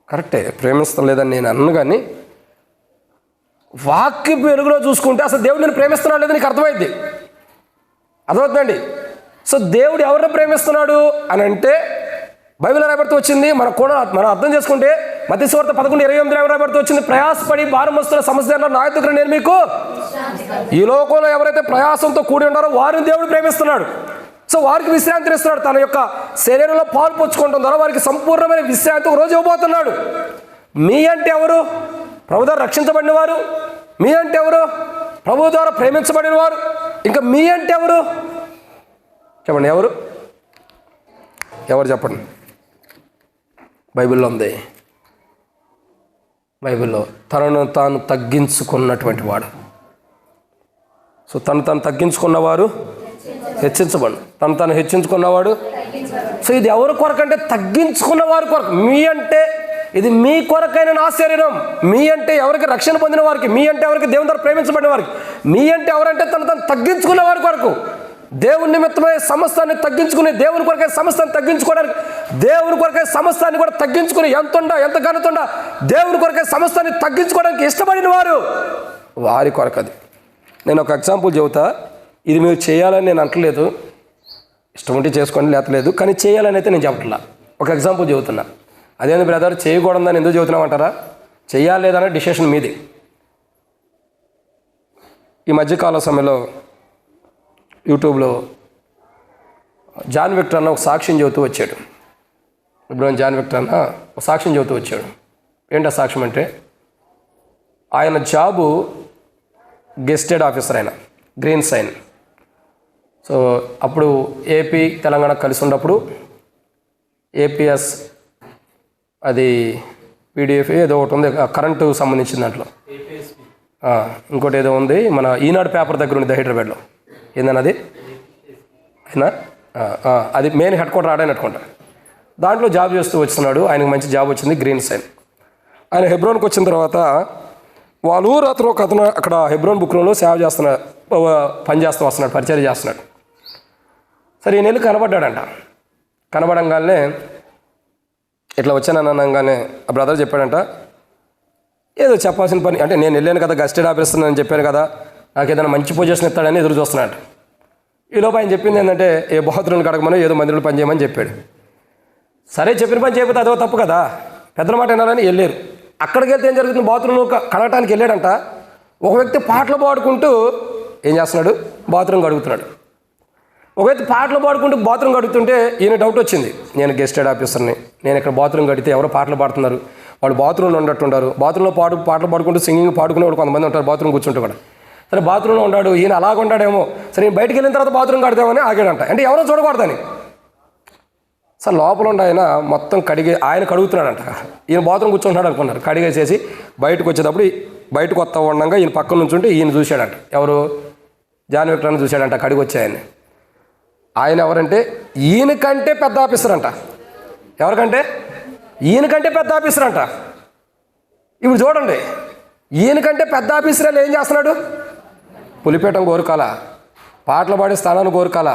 కరెక్టే, ప్రేమిస్తాం లేదని నేను అన్ను. కానీ వాక్య వెలుగులో చూసుకుంటే అసలు దేవుడు నేను ప్రేమిస్తున్నాడు లేదని నీకు అర్థమైంది. అర్థమవుతుందండి? సో దేవుడు ఎవరిని ప్రేమిస్తున్నాడు అని అంటే బైబిల్ రాయబడుతూ వచ్చింది. మనం అర్థం చేసుకుంటే మత్తయి సువార్త 11:28 రాయబడుతూ వచ్చింది. ప్రయాసపడి భారం మోస్తున్న సమస్యలో నా యొద్దకు నేను మీకు. ఈ లోకంలో ఎవరైతే ప్రయాసంతో కూడి ఉన్నారో వారిని దేవుడు ప్రేమిస్తున్నాడు. సో వారికి విశ్రాంతిని ఇస్తున్నాడు. తన యొక్క శరీరంలో పాలు పుచ్చుకోవడం ద్వారా వారికి సంపూర్ణమైన విశ్రాంతి ఒక రోజు ఇవ్వబోతున్నాడు. మీ అంటే ఎవరు? ప్రభు ద్వారా రక్షించబడిన వారు. మీ అంటే ఎవరు? ప్రభు ద్వారా ప్రేమించబడిన వారు. ఇంకా మీ అంటే ఎవరు? చెప్పండి, ఎవరు చెప్పండి. బైబిల్లో ఉంది. బైబిల్లో తనను తాను తగ్గించుకున్నటువంటి వాడు. సో తను తగ్గించుకున్నవారు హెచ్చించబడు, తను హెచ్చించుకున్నవాడు. సో ఇది ఎవరి కొరకు అంటే తగ్గించుకున్న వారి కొరకు. మీ అంటే ఇది మీ కొరకైన నా శరీరం. మీ అంటే ఎవరికి? రక్షణ పొందిన వారికి. మీ అంటే ఎవరికి? దేవుని ద్వారా ప్రేమించబడిన వారికి. మీ అంటే ఎవరంటే తను తగ్గించుకున్న వారి కొరకు. దేవుని నిమిత్తమై సమస్తాన్ని తగ్గించుకుని, దేవుని కొరకై సమస్తాన్ని తగ్గించుకోవడానికి, దేవుని కొరకై సమస్తాన్ని కూడా తగ్గించుకుని, ఎంత ఘనతుండా దేవుని కొరకై సమస్తాన్ని తగ్గించుకోవడానికి ఇష్టపడిన వారు వారి కొరకు. అది నేను ఒక ఎగ్జాంపుల్ చెబుతా. ఇది మీరు చేయాలని నేను అంటలేదు, ఇష్టం ఉంటే చేసుకోండి, లేతలేదు. కానీ చేయాలని అయితే నేను చెప్పట్లా. ఒక ఎగ్జాంపుల్ చెబుతున్నా. అదేంటి బ్రదర్ చేయకూడదని ఎందుకు చెబుతున్నామంటారా? చేయాలి లేదనే డిసిషన్ మీది. ఈ మధ్యకాల సమయంలో యూట్యూబ్లో జాన్ విక్టర్ అన్న ఒక సాక్ష్యం చెబుతూ వచ్చాడు. ఇప్పుడు జాన్ విక్టర్ అన్న ఒక సాక్ష్యం చెబుతూ వచ్చాడు. ఏంటి ఆ సాక్ష్యం అంటే, ఆయన జాబు గెస్టెడ్ ఆఫీసర్, ఆయన గ్రీన్ సైన్. సో అప్పుడు ఏపీ తెలంగాణ కలిసి ఉన్నప్పుడు ఏపీఎస్ అది పీడిఎఫ్ ఏదో ఒకటి ఉంది, కరెంటు సంబంధించిన దాంట్లో. ఇంకోటి ఏదో ఉంది, మన ఈనాడు పేపర్ దగ్గర ఉంది హైదరాబాద్లో. ఏందన్నది అయినా అది మెయిన్ హెడ్ క్వార్టర్ ఆడని అనుకుంటా. దాంట్లో జాబ్ చేస్తూ వస్తున్నాడు. ఆయనకు మంచి జాబ్ వచ్చింది, గ్రీన్ సైన్. ఆయన హెబ్రోన్కి వచ్చిన తర్వాత వాళ్ళ ఊరు అతను అక్కడ హెబ్రోన్ బుక్లో సేవ చేస్తున్నాడు, పనిచేస్తూ వస్తున్నాడు, పరిచయం చేస్తున్నాడు. సరే ఈ నెల కనబడ్డాడంట. కనబడంగానే ఇట్లా వచ్చానని అనగానే ఆ బ్రదర్ చెప్పాడంట, ఏదో చెప్పాల్సిన పని అంటే నేను వెళ్ళాను కదా, గస్టెడ్ ఆఫీసర్ అని చెప్పాను కదా, నాకు ఏదైనా మంచి పొజిషన్ ఇస్తాడని ఎదురు చూస్తున్నాడు. ఈలోపు ఆయన చెప్పింది ఏంటంటే ఏ బాత్రూమ్లు కడగమని, ఏదో మందిరంలో పని చేయమని చెప్పాడు. సరే చెప్పిన పని చేయకపోతే అదో తప్పు కదా, పెద్దల మాట వినాలని వెళ్ళారు. అక్కడికి వెళ్తే ఏం జరుగుతుంది, బాత్రూంలో కడగటానికి వెళ్ళాడంట. ఒక వ్యక్తి పాటలు పాడుకుంటూ ఏం చేస్తున్నాడు, బాత్రూమ్ కడుగుతున్నాడు. ఒక వ్యక్తి పాటలు పాడుకుంటూ బాత్రూమ్ కడుగుతుంటే ఈయన డౌట్ వచ్చింది, నేను గెస్టెడ్ ఆఫీసర్ని, నేను ఇక్కడ బాత్రూమ్ కడితే ఎవరో పాటలు పాడుతున్నారు, వాళ్ళు బాత్రూంలో ఉన్నట్టుంటారు. బాత్రూంలో పాటలు పాడుకుంటూ సింగింగ్ పాడుకునేవాడు కొంతమంది ఉంటారు బాత్రూమ్ కూర్చుంటూ కూడా. సరే బాత్రూంలో ఉన్నాడు, ఈయన అలాగ ఉంటాడేమో, సరే నేను బయటికి వెళ్ళిన తర్వాత బాత్రూమ్ కడతామని ఆగాడంట. అంటే ఎవరో చూడకూడదని. సార్ లోపల ఉండి ఆయన మొత్తం ఆయన కడుగుతున్నాడంట, ఈయన బాత్రూమ్ కూర్చుంటున్నాడు అనుకున్నారు. కడిగేసేసి బయటకు వచ్చేటప్పుడు బయటకు వస్తా ఉండగా ఈయన పక్కన నుంచి ఉంటే ఈయన చూశాడంట, ఎవరు జాన్ విక్టర్ అని చూశాడంట కడిగి వచ్చాయని. ఆయన ఎవరంటే ఈయనకంటే పెద్ద ఆఫీసర్ అంట. ఎవరికంటే? ఈయనకంటే పెద్ద ఆఫీసర్ అంట. ఇప్పుడు చూడండి, ఈయనకంటే పెద్ద ఆఫీసర్ ఏం చేస్తున్నాడు? పులిపేటం కోరుకాల, పాటలు పాడే స్థానాన్ని కోరుకాల,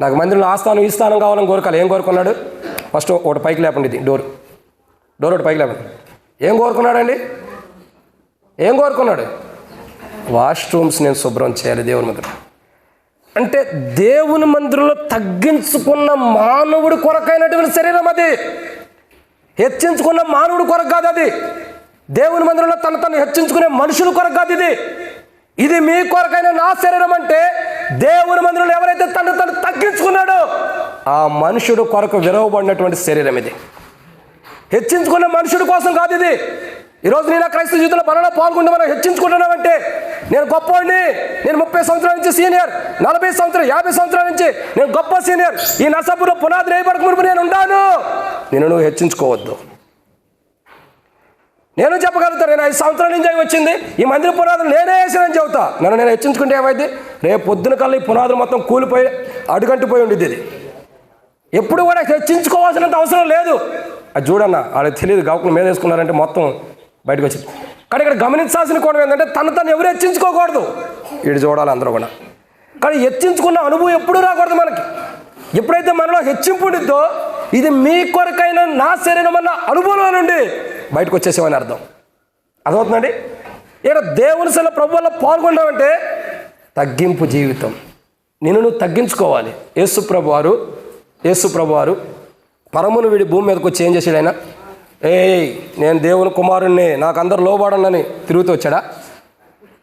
నాకు మందిరంలో ఆ స్థానం ఈ స్థానం కావాలని కోరుకాల. ఏం కోరుకున్నాడు? ఫస్ట్ ఒకటి పైకి లేపండి, ఇది డోర్ ఒకటి పైకి లేపండి. ఏం కోరుకున్నాడండి? ఏం కోరుకున్నాడు? వాష్రూమ్స్ నేను శుభ్రం చేయాలి దేవుని మందిరం. అంటే దేవుని మందిరంలో తగ్గించుకున్న మానవుడి కొరకైనటువంటి శరీరం అది, హెచ్చించుకున్న మానవుడి కొరకు కాదు అది. దేవుని మందిరంలో తను హెచ్చించుకునే మనుషుల కొరకు కాదు ఇది. ఇది మీ కొరకైన నా శరీరం అంటే దేవుని మందిరంలో ఎవరైతే తను తగ్గించుకున్నాడో ఆ మనుషుడు కొరకు విరవబడినటువంటి శరీరం ఇది. హెచ్చించుకున్న మనుషుడి కోసం కాదు ఇది. ఈరోజు నేను క్రైస్తవ జీవితంలో బలంలో పాల్గొంటే మనం హెచ్చించుకుంటున్నామంటే నేను గొప్పవాడిని, నేను 30 సంవత్సరాల నుంచి సీనియర్, 40 సంవత్సరాలు 50 సంవత్సరాల నుంచి నేను గొప్ప సీనియర్, ఈ నరసాపురంలో పునాది వేయబడక మునుపు నేను ఉన్నాను. నువ్వు హెచ్చించుకోవద్దు. నేను చెప్పగలుగుతాను, నేను 5 సంవత్సరాల నుంచి అవి వచ్చింది, ఈ మందిర పునాదులు నేనే వేసానని చెబుతా. నేను హెచ్చించుకుంటే ఏమైంది? రేపు పొద్దున కల్లా ఈ పునాదులు మొత్తం కూలిపోయి అడుగంటిపోయి ఉండేది. ఇది ఎప్పుడు కూడా హెచ్చించుకోవాల్సినంత అవసరం లేదు. అది చూడన్నా, వాళ్ళకి తెలియదు, గౌకులు మీద వేసుకున్నారంటే మొత్తం బయటకు వచ్చింది. కానీ ఇక్కడ గమనించాల్సిన కోణం ఏంటంటే తను ఎవరు హెచ్చించుకోకూడదు. వీడు చూడాలి అందరూ కూడా. కానీ హెచ్చించుకున్న అనుభవం ఎప్పుడూ రాకూడదు మనకి. ఎప్పుడైతే మనలో హెచ్చింపు ఉండిద్దో ఇది మీ కొరకైన నా శరీరం అన్న అనుభవంలో నుండి బయటకు వచ్చేసేవని అర్థం. అర్థమవుతుందండి? ఇక్కడ దేవుని సెల ప్రభు వల్ల పాల్గొన్నామంటే తగ్గింపు జీవితం. నువ్వు తగ్గించుకోవాలి. యేసు ప్రభు వారు పరమును వీడి భూమి మీదకి వచ్చి ఏం చేశాడు? ఆయన నేను దేవుని కుమారుణ్ణి, నాకు అందరు లోబడనని తిరుగుతూ వచ్చాడా?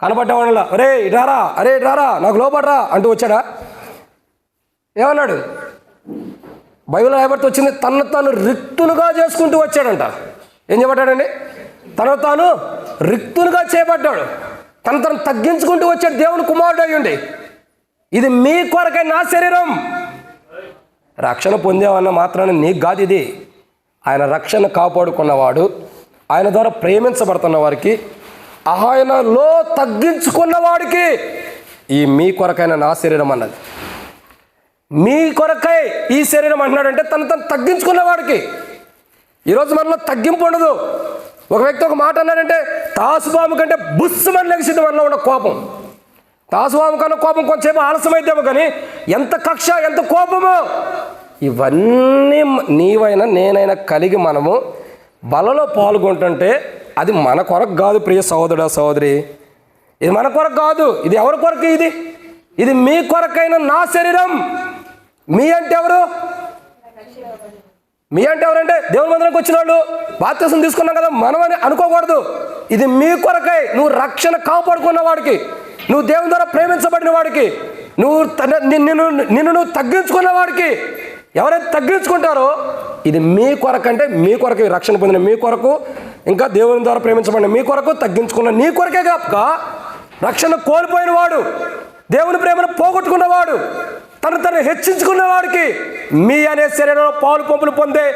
కనపడ్డవాళ్ళ అరే రారా నాకు లోబడరా అంటూ వచ్చాడా? ఏమన్నాడు? బైబిల్ రాయబడితే వచ్చింది, తను రిక్తులుగా చేసుకుంటూ వచ్చాడంట. ఏం చెప్పాడండి? తాను రిక్తులుగా చేపట్టాడు. తను తగ్గించుకుంటూ వచ్చాడు దేవుని కుమారుడు అయ్యుండి. ఇది మీ కొరకై నా శరీరం. రక్షణ పొందేవన్న మాత్రాన్ని నీకు కాదు ఇది. ఆయన రక్షణ కాపాడుకున్నవాడు, ఆయన ద్వారా ప్రేమించబడుతున్న వారికి, ఆయనలో తగ్గించుకున్న వాడికి ఈ మీ కొరకైన నా శరీరం అన్నది. మీ కొరకై ఈ శరీరం అంటున్నాడంటే తను తగ్గించుకున్న వాడికి. ఈరోజు మనలో తగ్గింపు ఉండదు. ఒక వ్యక్తి ఒక మాట అన్నాడంటే తాసుబాము కంటే బుస్సుమని లెగిసింది మనలో ఉన్న కోపం. తాసుబాము కన్నా కోపం కొంచెంసేపు ఆలస్యమైతేమో కానీ ఎంత కక్ష, ఎంత కోపమో ఇవన్నీ నీవైనా నేనైనా కలిగి మనము బలలో పాల్గొంటుంటే అది మన కొరకు కాదు ప్రియ సహోదరుడా సహోదరి. ఇది మన కొరకు కాదు. ఇది ఎవరి కొరకు? ఇది మీ కొరకైన నా శరీరం. మీ అంటే ఎవరు? మీ అంటే ఎవరంటే దేవుని మందిరానికి వచ్చిన వాళ్ళు, బాప్తిసం తీసుకున్నాం కదా మనం అని అనుకోకూడదు. ఇది మీ కొరకై, నువ్వు రక్షణ కాపాడుకున్న వాడికి, నువ్వు దేవుని ద్వారా ప్రేమించబడిన వాడికి, నిన్ను తగ్గించుకున్న వాడికి. ఎవరైతే తగ్గించుకుంటారో ఇది మీ కొరకు, అంటే మీ కొరకు రక్షణ పొందిన మీ కొరకు, ఇంకా దేవుని ద్వారా ప్రేమించబడిన మీ కొరకు, తగ్గించుకున్న నీ కొరకే కాక రక్షణ కోల్పోయిన వాడు, దేవుని ప్రేమను పోగొట్టుకున్నవాడు, తను హెచ్చించుకున్న వాడికి మీ అనే శరీరంలో పాలు పంపులు పొందే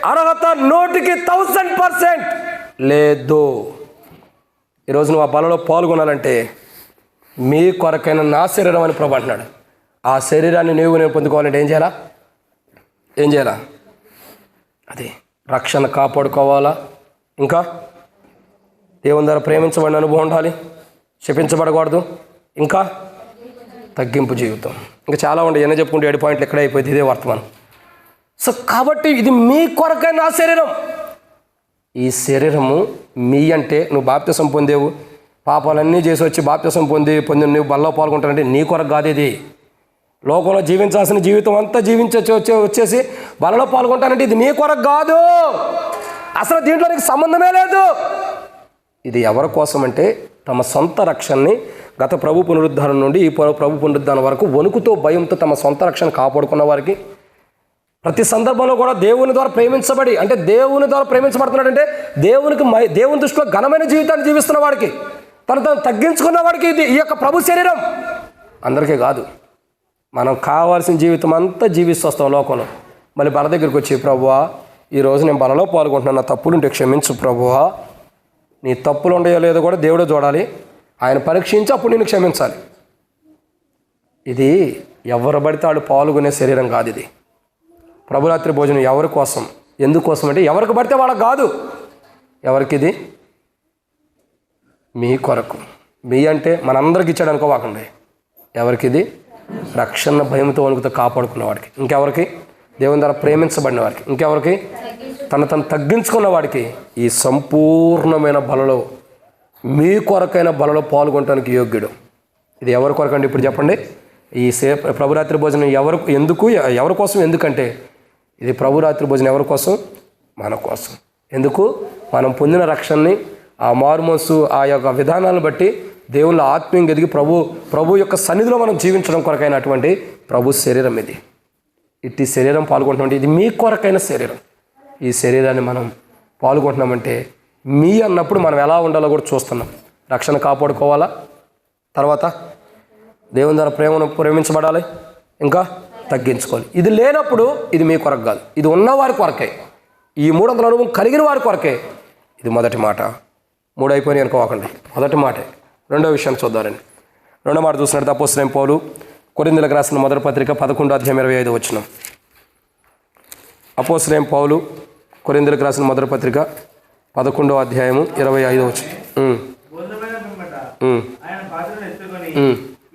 అర్హత 100% లేదు. ఈరోజు నువ్వు ఆ బలలో పాల్గొనాలంటే మీ కొరకైన నా శరీరం అని ప్రభు అంటున్నాడు. ఆ శరీరాన్ని నేను పొందుకోవాలంటే ఏం చేయాలా? అది రక్షణ కాపాడుకోవాలా, ఇంకా దేవుని ద్వారా ప్రేమించబడిన అనుభవం ఉండాలి, శపించబడకూడదు, ఇంకా తగ్గింపు జీవితం. ఇంకా చాలా ఉండే ఎన్న చెప్పుకుంటే 7 పాయింట్లు ఎక్కడ అయిపోయింది, ఇదే వర్తమానం. సో కాబట్టి ఇది మీ కొరకైన నా శరీరం. ఈ శరీరము మీ అంటే నువ్వు బాప్తిసం పొందేవు, పాపాలన్నీ చేసి వచ్చి బాప్తిసం పొంది నువ్వు బల్లో పాల్గొంటానంటే నీ కొరకు కాదు. ఇది లోకంలో జీవించాల్సిన జీవితం అంతా వచ్చేసి బలలో పాల్గొంటానంటే ఇది నీ కొరకు కాదు. అసలు దీంట్లో నీకు సంబంధమే లేదు. ఇది ఎవరి కోసం అంటే తమ సొంత రక్షణని గత ప్రభు పునరుద్ధానం నుండి ఈ ప్రభు పునరుద్ధానం వరకు వణుకుతో భయంతో తమ సొంత రక్షణ కాపాడుకున్న వారికి, ప్రతి సందర్భంలో కూడా దేవుని ద్వారా ప్రేమించబడి, అంటే దేవుని ద్వారా ప్రేమించబడుతున్నాడంటే దేవుని దృష్టిలో ఘనమైన జీవితాన్ని జీవిస్తున్న వాడికి, తను తగ్గించుకున్న వాడికి ఇది ఈ యొక్క ప్రభు శరీరం. అందరికీ కాదు. మనం కావాల్సిన జీవితం అంతా జీవిస్తూ వస్తాం లోకంలో. మళ్ళీ బల దగ్గరికి వచ్చి, ప్రభువా ఈరోజు నేను బలలో పాల్గొంటున్నాను, నా తప్పులుంటే క్షమించు ప్రభువా. నీ తప్పులు ఉండయో లేదో కూడా దేవుడే చూడాలి, ఆయన పరీక్షించి అప్పుడు నేను క్షమించాలి. ఇది ఎవరు పడితే వాళ్ళు పాల్గొనే శరీరం కాదు ఇది. ప్రభురాత్రి భోజనం ఎవరి కోసం, ఎందుకోసం అంటే ఎవరికి పడితే వాళ్ళకి కాదు. ఎవరికి ఇది? మీ కొరకు. మీ అంటే మనందరికి ఇచ్చాడు అనుకోవాకండి. ఎవరికి ఇది? రక్షణ భయంతో వణుకుతో కాపాడుకున్న వాడికి. ఇంకెవరికి? దేవుని ద్వారా ప్రేమించబడిన వారికి. ఇంకెవరికి? తను తగ్గించుకున్న వాడికి ఈ సంపూర్ణమైన బలలో, మీ కొరకైన బలలో పాల్గొనడానికి యోగ్యుడు. ఇది ఎవరి కొరకండి? ఇప్పుడు చెప్పండి. ఈ ప్రభురాత్రి భోజనం ఎవరి కోసం? ఎందుకంటే ఇది ప్రభురాత్రి భోజనం ఎవరి కోసం? మన కోసం. ఎందుకు? మనం పొందిన రక్షణని, ఆ మారుమనసు, ఆ యొక్క విధానాలను బట్టి దేవుళ్ళ ఆత్మీయంగా ఎదిగి ప్రభు యొక్క సన్నిధిలో మనం జీవించడం కొరకైనటువంటి ప్రభు శరీరం ఇది. ఇట్టి శరీరం పాల్గొంటున్నామంటే ఇది మీ కొరకైన శరీరం. ఈ శరీరాన్ని మనం పాల్గొంటున్నామంటే మీ అన్నప్పుడు మనం ఎలా ఉండాలో కూడా చూస్తున్నాం. రక్షణ కాపాడుకోవాలా, తర్వాత దేవుని ద్వారా ప్రేమించబడాలి, ఇంకా తగ్గించుకోవాలి. ఇది లేనప్పుడు ఇది మీ కొరకు కాదు, ఇది ఉన్నవారి కొరకే. ఈ 300 అనుభవం కలిగిన వారి కొరకే. ఇది మొదటి మాట. 3 అయిపోయినాయి అనుకోకండి, మొదటి మాటే. రెండో విషయం చూద్దారండి. రెండో మాట చూసినట్టు అపోస్తలుడైన పౌలు కొరింథీయులకు రాసిన మొదటి పత్రిక 11:25 అపోస్తలుడైన పౌలు కొరింథీయులకు రాసిన మొదటి పత్రిక 11:25.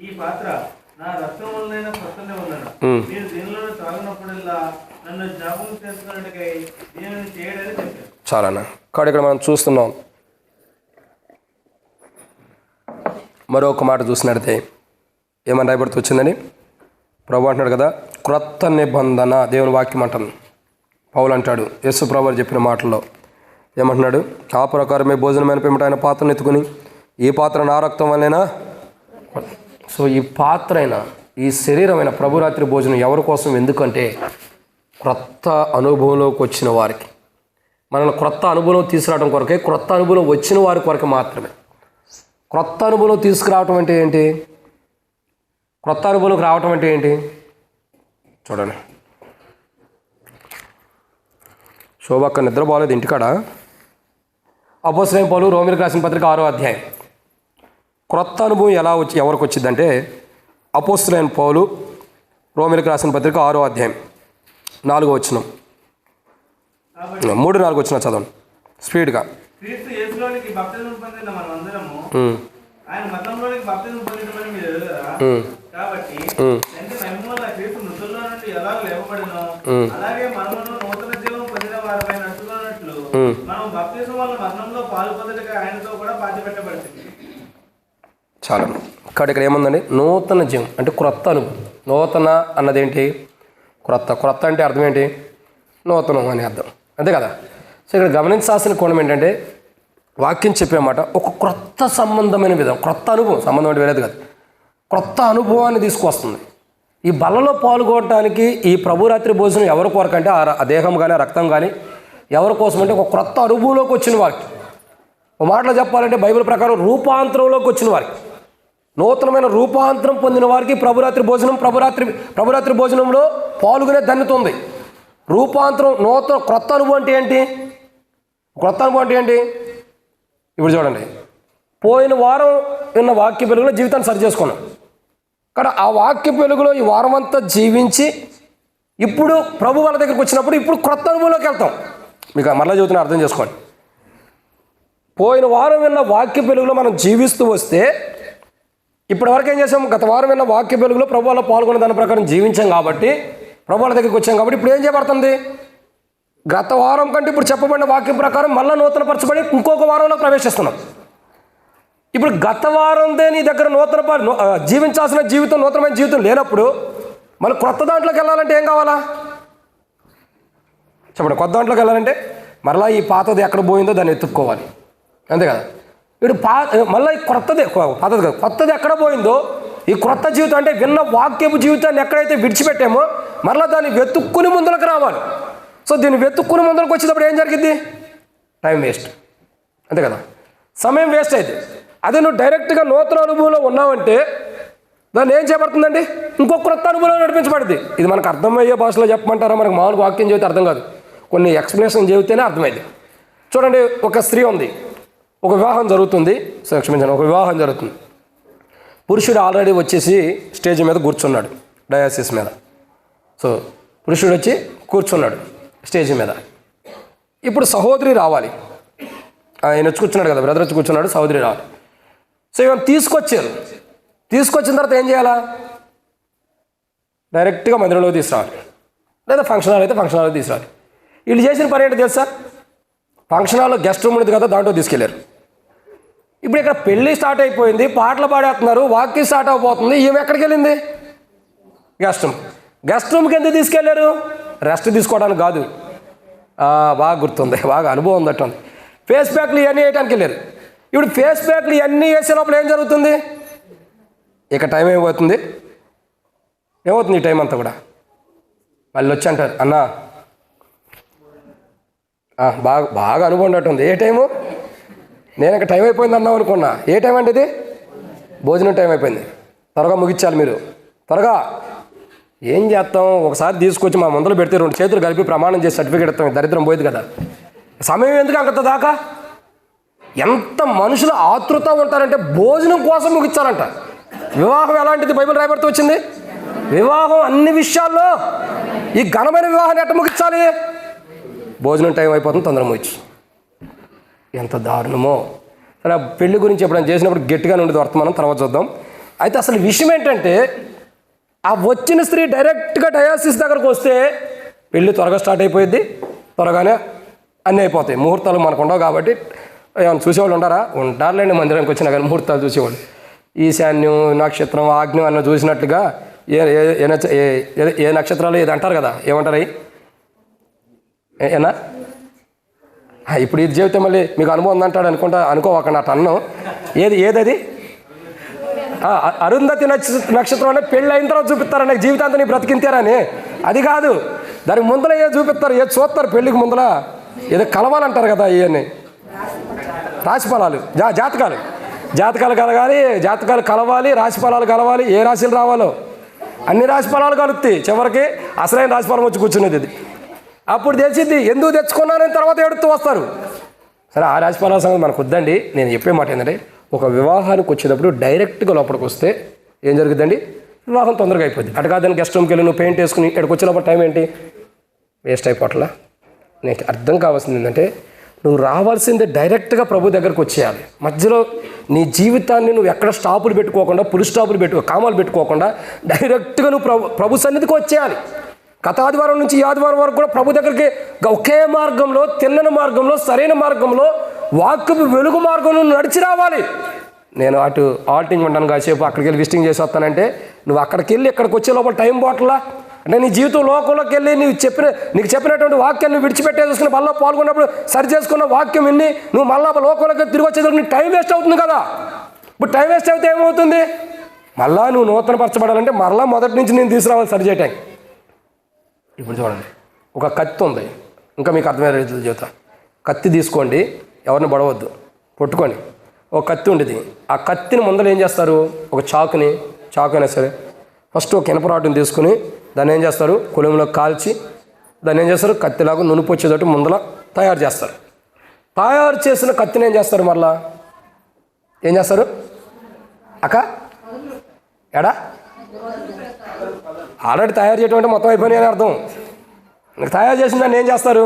ఈ పాత్ర నా రక్తం వలన కొత్తనే ఉన్నది. మీరు దీనిలో తాగినప్పుడల్లా నన్ను జ్ఞాపకం చేసుకున్నట్టుకై దీనిని చేయడని చెప్పారు. చాలన్నా. కాబట్టి ఇక్కడ మనం చూస్తున్నాం. మరొక మాట చూసినట్టే ఏమని రాయబడుతూ వచ్చిందని ప్రభు అంటున్నాడు కదా, క్రొత్త నిబంధన దేవుని వాక్యం అంటాను. పౌలు అంటాడు యేసు ప్రభు చెప్పిన మాటల్లో ఏమంటున్నాడు? ఆ ప్రకారమే భోజనమైన పిమ్మట ఆయన పాత్రను ఎత్తుకుని, ఈ పాత్ర నా రక్తం వల్లేనా. సో ఈ పాత్ర అయినా, ఈ శరీరమైన ప్రభురాత్రి భోజనం ఎవరి కోసం? ఎందుకంటే క్రొత్త అనుభవంలోకి వచ్చిన వారికి, మనల్ని క్రొత్త అనుభవం తీసుకురావడం కొరకే, క్రొత్త అనుభవం వచ్చిన వారి కొరకు మాత్రమే. క్రొత్త అనుభవం తీసుకురావటం అంటే ఏంటి? క్రొత్త అనుభవంలోకి రావటం అంటే ఏంటి? చూడండి, శోభక్క నిద్ర బాగలేదు ఇంటికాడ. అపోస్తలుడైన పౌలు రోమీయులకు రాసిన పత్రిక 6వ అధ్యాయం. క్రొత్త అనుభవం ఎవరికి వచ్చిందంటే అపోస్తలుడైన పౌలు రోమీయులకు రాసిన పత్రిక 6వ అధ్యాయం 4వ వచనం, 3-4 వచనం చదవండి స్పీడ్గా. క్రీస్తు యేసులోనికి బాప్తిజం పొందిన మనమందరము ఆయన మరణంలోనికి బాప్తిజం పొందినమని మీరు ఎరుగుదరా? కాబట్టి తండ్రి మహిమ వల్ల క్రీస్తు మృతుల్లో నుండి ఎలా లేపబడినో అలాగే మనమును నూతన జీవం పొందిన వారిపై నడుచుకున్నట్లు మనం బాప్తిజం వల్ల మరణంలో పాలు పొందడానికి ఆయనతో కూడా పాతిపెట్టబడింది. చాలా. ఇక్కడ ఏముందండి? నూతన జీవం అంటే క్రొత్త అనుభవం. నూతన అన్నదేంటి? క్రొత్త. క్రొత్త అంటే అర్థం ఏంటి? నూతనం అని అర్థం, అంతే కదా. సో ఇక్కడ గమనించాల్సిన కోణం ఏంటంటే వాక్యం చెప్పే మాట ఒక క్రొత్త సంబంధమైన విధానం, క్రొత్త అనుభవం. సంబంధం అంటే వేరేది కాదు, క్రొత్త అనుభవాన్ని తీసుకొస్తుంది. ఈ బలలో పాల్గొనడానికి ఈ ప్రభురాత్రి భోజనం ఎవరి కొరకు అంటే ఆ దేహం కానీ రక్తం కానీ ఎవరి కోసం అంటే ఒక క్రొత్త అనుభవంలోకి వచ్చిన వారికి, ఒక మాటలో చెప్పాలంటే బైబిల్ ప్రకారం రూపాంతరంలోకి వచ్చిన వారికి, నూతనమైన రూపాంతరం పొందిన వారికి ప్రభురాత్రి భోజనంలో పాల్గొనే ధన్యత ఉంది. రూపాంతరం, నూతన క్రొత్త అనుభవం అంటే ఏంటి? క్రొత్త అనుభవం అంటే ఏంటి? ఇప్పుడు చూడండి, పోయిన వారం విన్న వాక్య వెలుగులో జీవితాన్ని సరి చేసుకున్నాం. కానీ ఆ వాక్య వెలుగులో ఈ వారం అంతా జీవించి ఇప్పుడు ప్రభు వాళ్ళ దగ్గరికి వచ్చినప్పుడు ఇప్పుడు క్రొత్త అనుభవంలోకి వెళ్తాం. మీకు మరలా చెబుతున్నా, అర్థం చేసుకోండి. పోయిన వారం విన్న వాక్య వెలుగులో మనం జీవిస్తూ వస్తే ఇప్పటి వరకు ఏం చేసాం? గత వారం విన్న వాక్య వెలుగులో ప్రభు వాళ్ళ పాల్గొనే దాని ప్రకారం జీవించాం కాబట్టి, ప్రభు వాళ్ళ దగ్గరికి వచ్చాం కాబట్టి ఇప్పుడు ఏం చేయబడుతుంది? గత వారం కంటే ఇప్పుడు చెప్పబడిన వాక్యం ప్రకారం మళ్ళీ నూతనపరచబడి ఇంకొక వారంలో ప్రవేశిస్తున్నాం. ఇప్పుడు గత వారందే నీ దగ్గర జీవించాల్సిన జీవితం, నూతనమైన జీవితం లేనప్పుడు మళ్ళీ క్రొత్త దాంట్లోకి వెళ్ళాలంటే ఏం కావాలా చెప్పండి? కొత్త దాంట్లోకి వెళ్ళాలంటే మరలా ఈ పాతది ఎక్కడ పోయిందో దాన్ని ఎత్తుక్కోవాలి, అంతే కదా. ఇప్పుడు మళ్ళీ ఈ పాతది కాదు, కొత్తది ఎక్కడ పోయిందో ఈ క్రొత్త జీవితం అంటే విన్న వాక్యపు జీవితాన్ని ఎక్కడైతే విడిచిపెట్టామో మరలా దాన్ని వెతుక్కుని ముందులకు రావాలి. సో దీన్ని వెతుక్కుని ముందులకు వచ్చేటప్పుడు ఏం జరిగింది? టైం వేస్ట్, అంతే కదా, సమయం వేస్ట్ అయితే. అదే నువ్వు డైరెక్ట్గా నూతన అనుభవంలో ఉన్నావంటే దాన్ని ఏం చేయబడుతుందండి? ఇంకొక క్రొత్త అనుభవంలో నడిపించబడింది. ఇది మనకు అర్థమయ్యే భాషలో చెప్పమంటారా? మనకు మామూలు వాక్యం చెబితే అర్థం కాదు, కొన్ని ఎక్స్ప్లెనేషన్ చెబితేనే అర్థమైంది. చూడండి, ఒక స్త్రీ ఉంది, ఒక వివాహం జరుగుతుంది, క్షమించండి, ఒక వివాహం జరుగుతుంది. పురుషుడు ఆల్రెడీ వచ్చేసి స్టేజ్ మీద కూర్చున్నాడు, డయాసిస్ మీద. సో పురుషుడు వచ్చి కూర్చున్నాడు స్టేజ్ మీద. ఇప్పుడు సహోదరి రావాలి. ఆయన వచ్చి కూర్చున్నాడు కదా, బ్రదర్ వచ్చి కూర్చున్నాడు, సహోదరి రావాలి. సో ఇవన్నీ తీసుకొచ్చారు. తీసుకొచ్చిన తర్వాత ఏం చేయాలా? డైరెక్ట్గా మందిరంలో తీసుకురావాలి, లేదా ఫంక్షన్ హాల్ అయితే ఫంక్షన్ హాల్లో తీసుకురావాలి. వీళ్ళు చేసిన పని ఏంటో తెలుసా? ఫంక్షన్ హాల్లో గెస్ట్ రూమ్ ఉంది కదా, దాంట్లో తీసుకెళ్ళారు. ఇప్పుడు ఇక్కడ పెళ్ళి స్టార్ట్ అయిపోయింది, పాటలు పాడేస్తున్నారు, వాక్యం స్టార్ట్ అయిపోతుంది. ఈమె ఎక్కడికి వెళ్ళింది? Guest room. గెస్ట్ రూమ్కి ఎందుకు తీసుకెళ్ళారు? రెస్ట్ తీసుకోవడానికి కాదు. బాగా గుర్తుంది, బాగా అనుభవం ఉందట్టుంది. ఫేస్ ప్యాక్లు ఇవన్నీ వేయడానికి వెళ్ళారు. ఇప్పుడు ఫేస్ ప్యాక్లు ఇవన్నీ వేసేటప్పుడు ఏం జరుగుతుంది? ఇక టైం ఏమవుతుంది? ఏమవుతుంది ఈ టైం అంతా కూడా? మళ్ళీ వచ్చి అంటారు, అన్నా బాగా బాగా అనుభవం ఉన్నట్టుంది. ఏ టైము? నేను ఇక టైం అయిపోయింది అన్నావు అనుకున్నా. ఏ టైం అంటే ఇది? భోజనం టైం అయిపోయింది, త్వరగా ముగించాలి మీరు, త్వరగా. ఏం చేస్తాం? ఒకసారి తీసుకొచ్చి మా ముందర పెడితే 2 చేతులు కలిపి ప్రమాణం చేసి సర్టిఫికేట్ ఇస్తాం, దరిద్రం పోయింది కదా. సమయం ఎందుకు అంత దాకా? ఎంత మనుషులు ఆతృత ఉంటారంటే భోజనం కోసం ముగించాలంట. వివాహం ఎలాంటిది? బైబిల్ రాయబడుతూ వచ్చింది. వివాహం అన్ని విషయాల్లో ఈ ఘనమైన వివాహాన్ని ఎట్ట ముగించాలి? భోజనం టైం అయిపోతుంది, తొందర ముగించు. ఎంత దారుణమో. సరే, పెళ్లి గురించి ఎప్పుడైనా చేసినప్పుడు గట్టిగానే ఉండేది వర్తమానం, తర్వాత చూద్దాం. అయితే అసలు విషయం ఏంటంటే, ఆ వచ్చిన స్త్రీ డైరెక్ట్గా డయాసిస్ దగ్గరకు వస్తే పెళ్ళి త్వరగా స్టార్ట్ అయిపోయింది, త్వరగానే అన్నీ అయిపోతాయి. ముహూర్తాలు మనకు ఉండవు కాబట్టి. ఏమైనా చూసేవాళ్ళు ఉంటారా? ఉంటారులేండి, మందిరానికి వచ్చినా కానీ ముహూర్తాలు చూసేవాళ్ళు. ఈశాన్యం, నక్షత్రం, ఆగ్నం అన్న చూసినట్టుగా ఏ నక్షత్రాలు ఏది అంటారు కదా, ఏమంటారు అవి? ఏనా ఇప్పుడు ఇది చెబితే మళ్ళీ మీకు అనుభవం ఉందంటాడు అనుకోవకండి అట్ట అన్నం. ఏదది? అరుంధతి నక్షత్రం అంటే పెళ్ళి అయిన తర్వాత చూపిస్తారు, నాకు జీవితాంతం నీ బ్రతికింతారని. అది కాదు, దానికి ముందర ఏదో చూపిస్తారు, ఏదో చూస్తారు పెళ్ళికి ముందర. ఏదో కలవాలంటారు కదా, ఇవన్నీ రాశిఫలాలు, జాతకాలు కలగాలి, జాతకాలు కలవాలి, రాశిఫలాలు కలవాలి. ఏ రాశిలు రావాలో అన్ని రాశిఫలాలు కలుగుతాయి. చివరికి అసలైన రాశిఫలం వచ్చి కూర్చునేది ఇది. అప్పుడు తెలిసింది ఎందుకు తెచ్చుకున్నానని తర్వాత ఎడుతూ వస్తారు. సరే, ఆ రాశిఫలాల సంగతి మనకు వద్దండి. నేను చెప్పే మాట ఏంటంటే, ఒక వివాహానికి వచ్చేటప్పుడు డైరెక్ట్గా లోపలికి వస్తే ఏం జరుగుతుందండి? వివాహం తొందరగా అయిపోద్ది. అటు కాదని గెస్ట్ రూమ్కి వెళ్ళి నువ్వు పెయింట్ వేసుకుని ఇక్కడికి వచ్చేటప్పుడు టైం ఏంటి? వేస్ట్ అయిపోవట్లా. నీకు అర్థం కావాల్సింది ఏంటంటే, నువ్వు రావాల్సిందే డైరెక్ట్గా ప్రభు దగ్గరకు వచ్చేయాలి. మధ్యలో నీ జీవితాన్ని నువ్వు ఎక్కడ స్టాపులు పెట్టుకోకుండా, పులి స్టాపులు కామాలు పెట్టుకోకుండా డైరెక్ట్గా నువ్వు ప్రభు సన్నిధికి వచ్చేయాలి. గత ఆదివారం నుంచి ఈ ఆదివారం వరకు కూడా ప్రభు దగ్గరికి ఒకే మార్గంలో, తిన్నని మార్గంలో, సరైన మార్గంలో, వాక్యపు వెలుగు మార్గంలో నడిచి రావాలి. నేను అటు ఆల్టింగ్ ఉంటాను కాసేపు, అక్కడికి వెళ్ళి విజిటింగ్ చేసి వస్తానంటే, నువ్వు అక్కడికి వెళ్ళి ఇక్కడికి వచ్చే లోపల టైం పోవట్లా. అంటే నీ జీవితం లోకంలోకి వెళ్ళి నీకు చెప్పినటువంటి వాక్యాన్ని నువ్వు విడిచిపెట్టేసుకుని మళ్ళీ పాల్గొన్నప్పుడు సరి చేసుకున్న వాక్యం విని నువ్వు మళ్ళీ లోకంలోకి తిరిగి వచ్చేసరికి నీకు టైం వేస్ట్ అవుతుంది కదా. ఇప్పుడు టైం వేస్ట్ అయితే ఏమవుతుంది? మళ్ళీ నువ్వు నూతనపరచబడాలంటే మళ్ళీ మొదటి నుంచి నేను తీసుకురావాలి సరి చేయటానికి. ఇప్పుడు చూడండి, ఒక కత్తి ఉంది. ఇంకా మీకు అర్థమయ్యే రీతిలో చెబుతా. కత్తి తీసుకోండి, ఎవరిని పడవద్దు, పట్టుకోండి. ఒక కత్తి ఉండేది. ఆ కత్తిని ముందర ఏం చేస్తారు? ఒక చాకు అయినా సరే ఫస్ట్ ఒక ఇనపరాటుని తీసుకుని దాన్ని ఏం చేస్తారు? కులంలో కాల్చి దాన్ని ఏం చేస్తారు? కత్తిలాగా నునుపు వచ్చేటట్టు ముందర తయారు చేస్తారు. తయారు చేసిన కత్తిని ఏం చేస్తారు? మళ్ళా ఏం చేస్తారు? ఎడా ఆల్రెడీ తయారు చేయటం అంటే మొత్తం అయిపోయినాయి అని అర్థం. తయారు చేసిన దాన్ని ఏం చేస్తారు?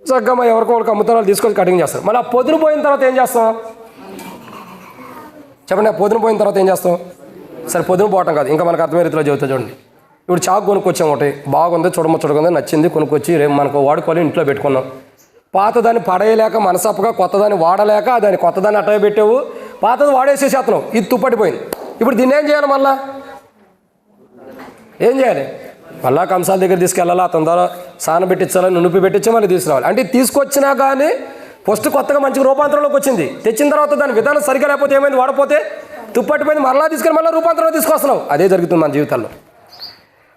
చక్కగా ఎవరికొకరికి అమ్ముతారో తీసుకొని కటింగ్ చేస్తారు. మళ్ళీ ఆ పొదును పోయిన తర్వాత ఏం చేస్తాం? చెప్పండి, ఆ పొదును పోయిన తర్వాత ఏం చేస్తాం? సరే, పొదును పోవటం కాదు, ఇంకా మనకు అర్థమయ్యే రీతిలో చెబుతా చూడండి. ఇప్పుడు చాకు కొనుక్కొచ్చాం, ఒకటి బాగుంది, చూడముచ్చటగా నచ్చింది, కొనుక్కొచ్చి రేపు మనకు వాడుకోవాలి, ఇంట్లో పెట్టుకున్నాం. పాతదాన్ని పడేయలేక మనసప్పగా కొత్తదాన్ని వాడలేక దాన్ని కొత్తదాన్ని అట్టగా పెట్టావు, పాతది వాడేసేసేస్తున్నావు, ఇది తుప్పటిపోయింది. ఇప్పుడు దీన్ని ఏం చేయాలి? మళ్ళా ఏం చేయాలి? మళ్ళా కంసాల దగ్గర తీసుకెళ్ళాలి, అతని ద్వారా సాన పెట్టించాలి, నునుపి పెట్టించి మళ్ళీ తీసుకురావాలి. అంటే తీసుకొచ్చినా కానీ ఫస్ట్ కొత్తగా మంచిగా రూపాంతరంలోకి వచ్చింది. తెచ్చిన తర్వాత దాని విధానం సరిగా లేకపోతే ఏమైంది? వాడపోతే తుప్పటిపోయింది, మళ్ళీ తీసుకొని మళ్ళీ రూపాంతరంలో తీసుకొస్తున్నావు. అదే జరుగుతుంది మన జీవితాల్లో.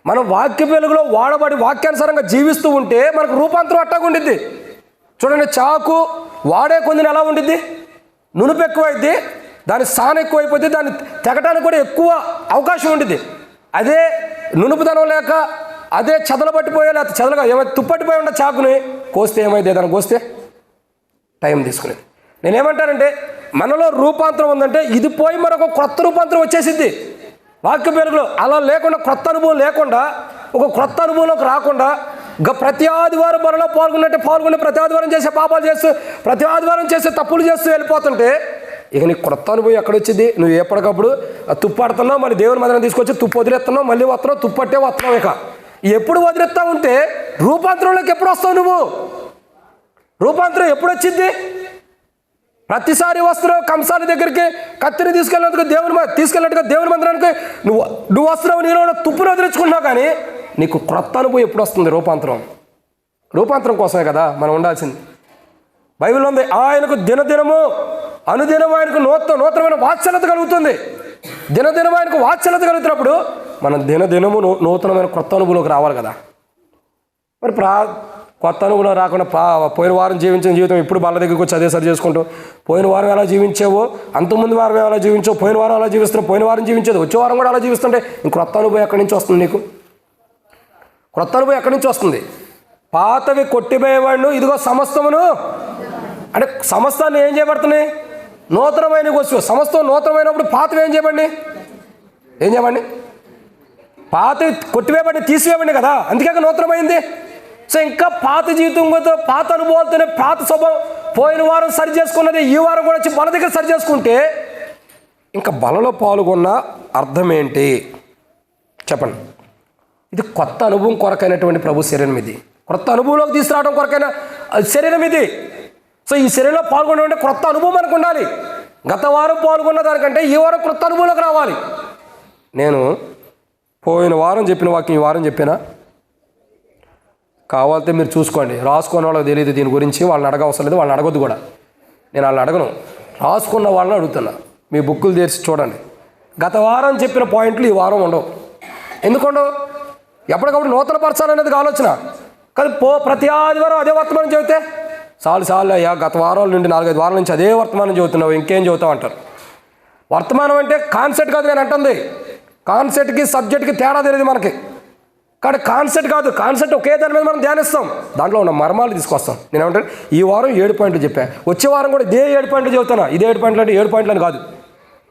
మనం వాక్య వెలుగులో వాడబడి వాక్యానుసారంగా జీవిస్తూ ఉంటే మనకు రూపాంతరం అట్టాగా ఉండిద్ది. చూడండి, చాకు వాడే కొందిని ఎలా ఉండిద్ది? నునుపు ఎక్కువైద్ది, దాని సాన ఎక్కువైపోద్ది, దాన్ని తెగటానికి కూడా ఎక్కువ అవకాశం ఉండిద్ది. అదే నునుపుదనం లేక అదే చెదలు పట్టిపోయే లేకపోతే చెదలుగా ఏమైతే తుప్పట్టిపోయి ఉండే చాకుని కోస్తే ఏమైతే దాన్ని కోస్తే టైం తీసుకునేది. నేనేమంటానంటే, మనలో రూపాంతరం ఉందంటే ఇది పోయి మరొక కొత్త రూపాంతరం వచ్చేసిద్ది. వాక్య పెరుగులో అలా లేకుండా, క్రొత్త అనుభవం లేకుండా, ఒక క్రొత్త అనుభవంలోకి రాకుండా ప్రతి ఆదివారం మనలో పాల్గొని ప్రతి ఆదివారం చేసే పాపాలు చేస్తూ, ప్రతి ఆదివారం చేసే తప్పులు చేస్తూ వెళ్ళిపోతుంటే ఇక నీకు క్రొత్త అనుభవం ఎక్కడొచ్చింది? నువ్వు ఎప్పటికప్పుడు తుప్పాడుతున్నావు, మళ్ళీ దేవుని మందిరం తీసుకొచ్చి తుప్పు వదిలేస్తున్నావు, మళ్ళీ వస్తున్నావు, తుప్పట్టే వస్తున్నావు. ఇక ఎప్పుడు వదిలేస్తా ఉంటే రూపాంతరంలోకి ఎప్పుడు వస్తావు? నువ్వు రూపాంతరం ఎప్పుడు వచ్చింది? ప్రతిసారి వస్తున్నావు కంసాల దగ్గరికి, కత్తిని తీసుకెళ్ళినందుకు తీసుకెళ్ళినట్టుగా దేవుని మందిరానికి నువ్వు వస్తున్నావు, నీలో తుప్పును వదిలించుకుంటున్నావు. కానీ నీకు క్రొత్త అనుభవం ఎప్పుడు వస్తుంది? రూపాంతరం కోసమే కదా మనం ఉండాల్సింది. బైబిల్ ఉంది, ఆయనకు దినదినము అనుదినం ఆయనకు నూతనమైన వాత్సల్యత కలుగుతుంది. దినదినం ఆయనకు వాత్సల్యత కలుగుతున్నప్పుడు మనం దినదినము నూతనమైన క్రొత్త అనుభవంలోకి రావాలి కదా. మరి కొత్త అనుభవం రాకుండా పోయిన వారం జీవించిన జీవితం ఇప్పుడు వాళ్ళ దగ్గరికి వచ్చి అదే సరి చేసుకుంటూ, పోయిన వారం ఎలా జీవించావో, అంతకుముందు వారం ఎలా జీవించావు, పోయిన వారం అలా జీవిస్తున్నావు, పోయిన వారం జీవించేది వచ్చే వారం కూడా అలా జీవిస్తుంటే ఇంక క్రొత్త అనుభవం ఎక్కడి నుంచి వస్తుంది? నీకు క్రొత్త అనుభవం ఎక్కడి నుంచి వస్తుంది? పాతవి కొట్టిపోయేవాడు ఇదిగో సమస్తమును అంటే సమస్తాన్ని ఏం చేయబడుతున్నాయి? నూతనమైన వస్తువు. సమస్తం నూతనమైనప్పుడు పాతవి ఏం చేయబండి? పాతవి కొట్టివేయబడి తీసివేయబండి కదా, అందుకే నూతనమైంది. సో ఇంకా పాత జీవితంతో, పాత అనుభవాలతోనే, పాత స్వభావం పోయిన వారం సరి చేసుకున్నది ఈ వారం కూడా వచ్చి మన దగ్గర సరి చేసుకుంటే ఇంకా బలలో పాల్గొన్న అర్థం ఏంటి చెప్పండి? ఇది కొత్త అనుభవం కొరకైనటువంటి ప్రభు శరీరం. ఇది కొత్త అనుభవంలోకి తీసుకురావడం కొరకైన శరీరం ఇది. సో ఈ శరీరంలో పాల్గొనే కొత్త అనుభవం మనకు ఉండాలి. గత వారం పాల్గొన్న దానికంటే ఈ వారం కొత్త అనుభవంలోకి రావాలి. నేను పోయిన వారం చెప్పిన వాక్యం ఈ వారం చెప్పినా? కావాలంటే మీరు చూసుకోండి. రాసుకున్న వాళ్ళకి తెలియదు దీని గురించి, వాళ్ళని అడగవసరం లేదు, వాళ్ళని అడగొద్దు కూడా. నేను వాళ్ళని అడగను, రాసుకున్న వాళ్ళని అడుగుతున్నా. మీ బుక్కులు తెరిచి చూడండి. గత వారం చెప్పిన పాయింట్లు ఈ వారం ఉండవు. ఎందుకుండవు? ఎప్పటికప్పుడు నూతన పరచాలనేది ఆలోచన కానీ ప్రతి ఆదివారం అదే వర్తమానం చెబితే చాలు అయ్యా, గత వారాల నుండి 4-5 వారాల నుంచి అదే వర్తమానం చదువుతున్నావు, ఇంకేం చదువుతావు అంటారు. వర్తమానం అంటే కాన్సెప్ట్ కాదు నేను అంటుంది. కాన్సెప్ట్కి సబ్జెక్ట్కి తేడా తెలియదు మనకి. కానీ కాన్సెప్ట్ కాదు, కాన్సెప్ట్ ఒకే దాని మీద మనం ధ్యానిస్తాం, దాంట్లో ఉన్న మర్మాలు తీసుకొస్తాం. నేను ఏమంటాను, ఈ వారం 7 పాయింట్లు చెప్పాను, వచ్చే వారం కూడా ఇదే 7 పాయింట్లు చెబుతాను. ఇదే 7 పాయింట్లు అంటే 7 పాయింట్లు అని కాదు.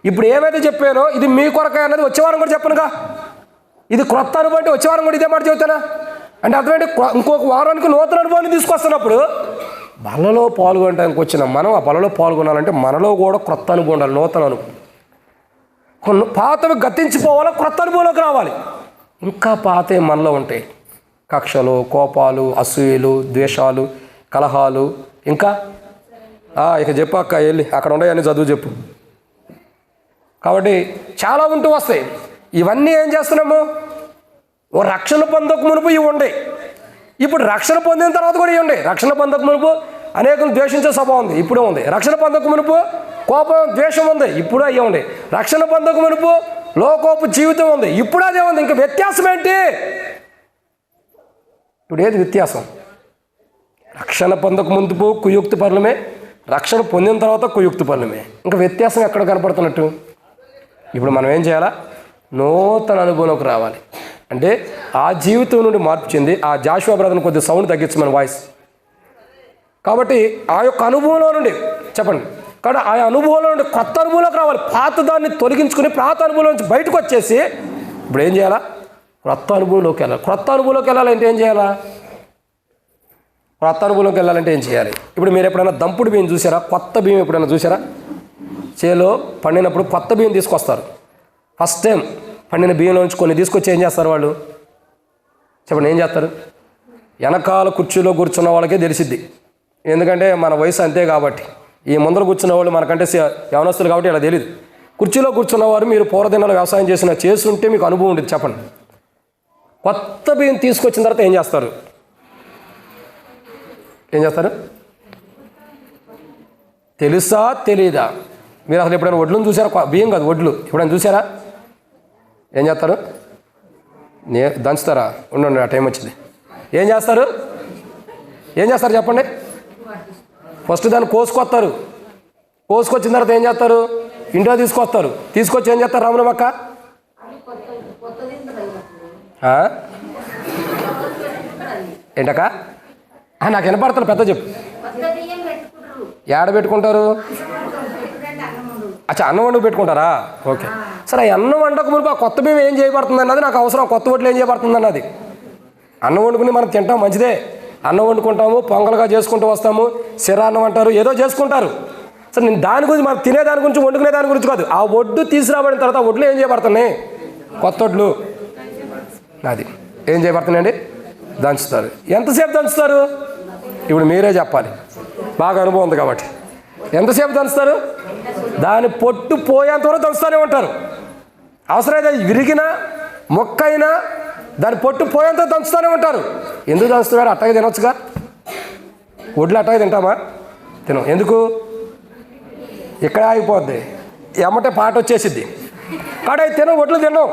ఇప్పుడు ఏమైతే చెప్పానో ఇది మీ కొరకే అన్నది వచ్చే వారం కూడా చెప్పనుగా. ఇది క్రొత్త అనుభవం అంటే వచ్చే వారం కూడా ఇదే మాట చెబుతానా అంటే అర్థమైంది. ఇంకొక వారానికి నూతన అనుభవాన్ని తీసుకొస్తున్నప్పుడు బలలో పాల్గొనడానికి వచ్చిన మనం ఆ బలలో పాల్గొనాలంటే మనలో కూడా క్రొత్త అనుభవం ఉండాలి, నూతన అనుభవం. కొన్ని పాతవి గతించిపోవాలా, క్రొత్త అనుభవంలోకి రావాలి. ఇంకా పాతే మనలో ఉంటాయి, కక్షలు, కోపాలు, అసూయలు, ద్వేషాలు, కలహాలు. ఇంకా ఇక చెప్పు అక్క, వెళ్ళి అక్కడ ఉన్నాయని చదువు చెప్పు. కాబట్టి చాలా ఉంటూ వస్తాయి. ఇవన్నీ ఏం చేస్తున్నాము? ఓ రక్షణ పొందక మునుపు ఇవి ఉండే, ఇప్పుడు రక్షణ పొందిన తర్వాత కూడా ఇవి ఉండే. రక్షణ పొందక మునుపు అనేకలు ద్వేషించే స్వభావం ఉంది, ఇప్పుడే ఉంది. రక్షణ పొందక మునుపు కోపం, ద్వేషం ఉంది, ఇప్పుడు అయ్యే ఉండే. రక్షణ పొందక మునుపు లోకోపు జీవితం ఉంది, ఇప్పుడు అదే ఉంది. ఇంకా వ్యత్యాసం ఏంటి? ఇప్పుడు ఏది వ్యత్యాసం? రక్షణ పొందక మునుపు కుయుక్తి పనులమే, రక్షణ పొందిన తర్వాత కుయుక్తి పనులమే. ఇంకా వ్యత్యాసం ఎక్కడ కనపడుతున్నట్టు? ఇప్పుడు మనం ఏం చేయాలా? నూతన అనుభవంలోకి రావాలి. అంటే ఆ జీవితం నుండి మార్పు చెంది, ఆ జాషువా బ్రదర్ని కొద్దిగా సౌండ్ తగ్గించమని వాయిస్. కాబట్టి ఆ యొక్క అనుభవంలో నుండి చెప్పండి, కాబట్టి ఆ అనుభవంలో నుండి కొత్త అనుభవంలోకి రావాలి. పాత దాన్ని తొలగించుకుని పాత అనుభవం నుంచి బయటకు వచ్చేసి ఇప్పుడు ఏం చేయాలా? క్రొత్త అనుభవంలోకి వెళ్ళాలి. క్రొత్త అనుభవంలోకి వెళ్ళాలంటే ఏం చేయాలా? క్రొత్త అనుభవంలోకి వెళ్ళాలంటే ఏం చేయాలి? ఇప్పుడు మీరు ఎప్పుడైనా దంపుడు బియ్యం చూసారా? కొత్త బియ్యం ఎప్పుడైనా చూసారా? చేలో పండినప్పుడు కొత్త బియ్యం తీసుకొస్తారు. ఫస్ట్ టైం పండిన బియ్యంలో నుంచి కొన్ని తీసుకొచ్చి ఏం చేస్తారు వాళ్ళు? చెప్పండి, ఏం చేస్తారు? వెనకాల కుర్చీలో కూర్చున్న వాళ్ళకే తెలిసిద్ది, ఎందుకంటే మన వయసు అంతే కాబట్టి. ఈ ముందర కూర్చున్న వాళ్ళు మనకంటే యవనస్తులు కాబట్టి ఇలా తెలియదు. కుర్చీలో కూర్చున్నవారు మీరు పూర్వదినాలు వ్యవసాయం చేస్తుంటే మీకు అనుభవం ఉండేది. చెప్పండి, కొత్త బియ్యం తీసుకొచ్చిన తర్వాత ఏం చేస్తారు? తెలుసా తెలీదా? మీరు అసలు ఎప్పుడైనా వడ్లను చూసారా? బియ్యం కాదు, వడ్లు ఎప్పుడైనా చూసారా? ఏం చేస్తారు? దంచుతారా? ఉండండి, ఆ టైం వచ్చింది. ఏం చేస్తారు చెప్పండి. ఫస్ట్ దాన్ని కోసుకొస్తారు. కోసుకొచ్చిన తర్వాత ఏం చేస్తారు? ఇంట్లో తీసుకొస్తారు. తీసుకొచ్చి ఏం చేస్తారు? రామనమ్మక్క ఏంటక్క? నాకు వినపడతాను, పెద్ద చెప్పు. ఏడ పెట్టుకుంటారు? అచ్చా, అన్నం వండుకు పెట్టుకుంటారా? ఓకే. సరే, ఆ అన్నం వండక మునుపు ఆ కొత్త బియ్యం ఏం చేయబడుతుంది అన్నది నాకు అవసరం. కొత్త ఒడ్లు ఏం చేయబడుతుంది అన్నది. అన్నం వండుకుని మనం తింటాం, మంచిదే. అన్నం వండుకుంటాము, పొంగల్గా చేసుకుంటూ వస్తాము, సిరాన్నం అంటారు, ఏదో చేసుకుంటారు. సరే, నేను దాని గురించి, మనం తినేదాని గురించి, వండుకునే దాని గురించి కాదు. ఆ ఒడ్డు తీసుకురాబడిన తర్వాత ఒడ్లు ఏం చేయబడుతున్నాయి? కొత్త ఒడ్లు. అది ఏం చేయబడుతున్నాయండి? దంచుతారు. ఎంతసేపు దంచుతారు? ఇప్పుడు మీరే చెప్పాలి, బాగా అనుభవం ఉంది కాబట్టి. ఎంతసేపు దంచుతారు? దాని పొట్టు పోయేంతవరకు దంచుతూనే ఉంటారు. అవసరమైతే విరిగినా మొక్కైనా దాని పొట్టు పోయేంత దంచుతూనే ఉంటారు. ఎందుకు దంచుతున్నారు? అట్టగా తినొచ్చుగా. ఒడ్లు అట్టగా తింటామా? తినం. ఎందుకు? ఇక్కడ ఆగిపోద్ది, ఎమ్మటే పాట వచ్చేసిద్ది. కాడ తినం, ఒడ్లు తిన్నాం,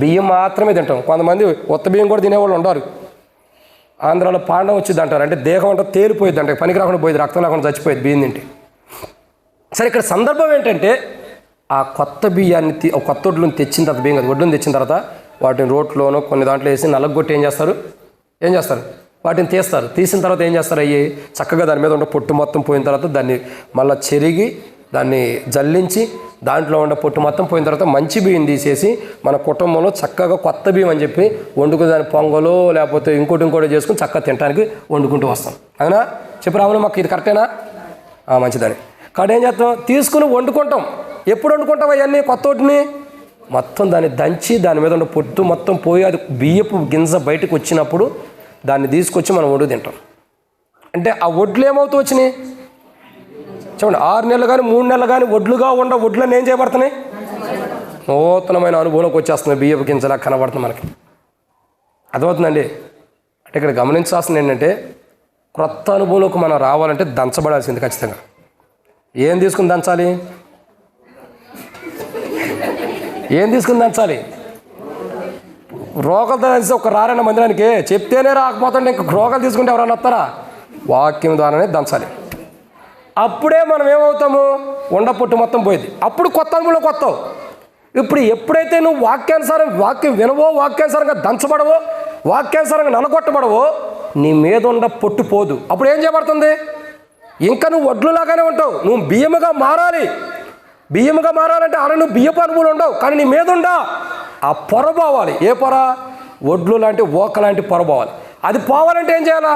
బియ్యం మాత్రమే తింటాం. కొంతమంది ఉత్త బియ్యం కూడా తినేవాళ్ళు ఉంటారు. ఆంధ్రాలో పాండం వచ్చింది అంటారు, అంటే దేహం అంతా తేలిపోయింది, అంటే పనికి రాకుండా పోయింది, రక్తం లేకుండా చచ్చిపోయింది బియ్యం తింటే. సరే, ఇక్కడ సందర్భం ఏంటంటే ఆ కొత్త బియ్యాన్ని కొత్త ఒడ్లను తెచ్చిన తర్వాత, బియ్యం కదా ఒడ్లను తెచ్చిన తర్వాత వాటిని రోట్లోనో కొన్ని దాంట్లో వేసి నల్లగొట్టి ఏం చేస్తారు? వాటిని తీస్తారు. తీసిన తర్వాత ఏం చేస్తారు? అయ్యి చక్కగా దాని మీద ఉన్న పొట్టు మొత్తం పోయిన తర్వాత దాన్ని మళ్ళీ చెరిగి దాన్ని జల్లించి దాంట్లో ఉన్న పొట్టు మొత్తం పోయిన తర్వాత మంచి బియ్యం తీసేసి మన కుటుంబంలో చక్కగా కొత్త బియ్యం అని చెప్పి వండుకుని దాని పొంగలో లేకపోతే ఇంకోటి చేసుకుని చక్కగా తినడానికి వండుకుంటూ వస్తాం. అవునా? చెప్పు రాములు, మాకు ఇది కరెక్టేనా? మంచిదని. కాబట్టి ఏం చేస్తాం? తీసుకుని వండుకుంటాం. ఎప్పుడు వండుకుంటాం అవన్నీ? కొత్త ఒడ్డుని మొత్తం దాన్ని దంచి దాని మీద ఉన్న పొట్టు మొత్తం పోయి అది బియ్యపు గింజ బయటకు వచ్చినప్పుడు దాన్ని తీసుకొచ్చి మనం వండు తింటాం. అంటే ఆ ఒడ్లు ఏమవుతూ వచ్చినాయి చూడండి. 6 నెలలు కానీ 3 నెలలు కానీ ఒడ్లుగా ఉన్న ఒడ్లన్నీ ఏం చేయబడుతున్నాయి? నూతనమైన అనుభవంలోకి వచ్చేస్తుంది, బియ్యపు గింజలా కనబడుతుంది మనకి. అర్థమవుతుందండి? అంటే ఇక్కడ గమనించాల్సింది ఏంటంటే క్రొత్త అనుభవంలోకి మనం రావాలంటే దంచబడాల్సింది ఖచ్చితంగా. ఏం తీసుకుని దంచాలి? రోగాలు తెలిసి ఒక రారన్న మందిరానికి చెప్తేనే రాకపోతుంటే ఇంక రోగాలు తీసుకుంటే ఎవరన్నా వస్తారా? వాక్యం ద్వారానే దంచాలి. అప్పుడే మనం ఏమవుతాము? ఉండపొట్టు మొత్తం పోయింది. అప్పుడు కొత్త అనుభవంలోకి వస్తావు. ఇప్పుడు ఎప్పుడైతే నువ్వు వాక్యం వినవో, వాక్యానుసారంగా దంచబడవో, వాక్యానుసారంగా నలగొట్టబడవో, నీ మీద ఉండ పొట్టు పోదు. అప్పుడు ఏం చేయబడుతుంది? ఇంకా నువ్వు వడ్లులాగానే ఉంటావు. నువ్వు బియ్యముగా మారాలి. బియ్యముగా మారాలంటే అలా నువ్వు బియ్యపు అనుభవం ఉండవు, కానీ నీ మీద ఉండా ఆ పొర పోవాలి. ఏ పొర? ఒడ్లు లాంటి ఓక లాంటి పొర పోవాలి. అది పోవాలంటే ఏం చేయాలా?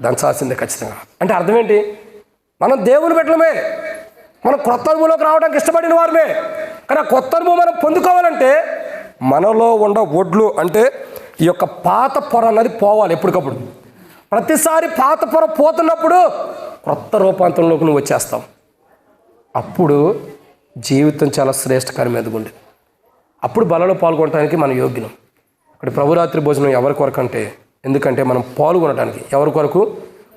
దంచాల్సిందే ఖచ్చితంగా. అంటే అర్థం ఏంటి? మనం దేవుని బిడ్డలమే, మనం కొత్త అనుభవంలోకి రావడానికి ఇష్టపడిన వారమే. కానీ ఆ కొత్త అనుభవం మనం పొందుకోవాలంటే మనలో ఉండ ఒడ్లు అంటే ఈ యొక్క పాత పొర అన్నది పోవాలి ఎప్పటికప్పుడు. ప్రతిసారి పాత పొర పోతున్నప్పుడు కొత్త రూపాంతరంలోకి నువ్వు వచ్చేస్తావు. అప్పుడు జీవితం చాలా శ్రేష్టకరం ఎదుగుండి. అప్పుడు బలలో పాల్గొనడానికి మనం యోగ్యం. ఇక్కడ ప్రభురాత్రి భోజనం ఎవరి కొరకు అంటే, ఎందుకంటే మనం పాల్గొనడానికి ఎవరి కొరకు?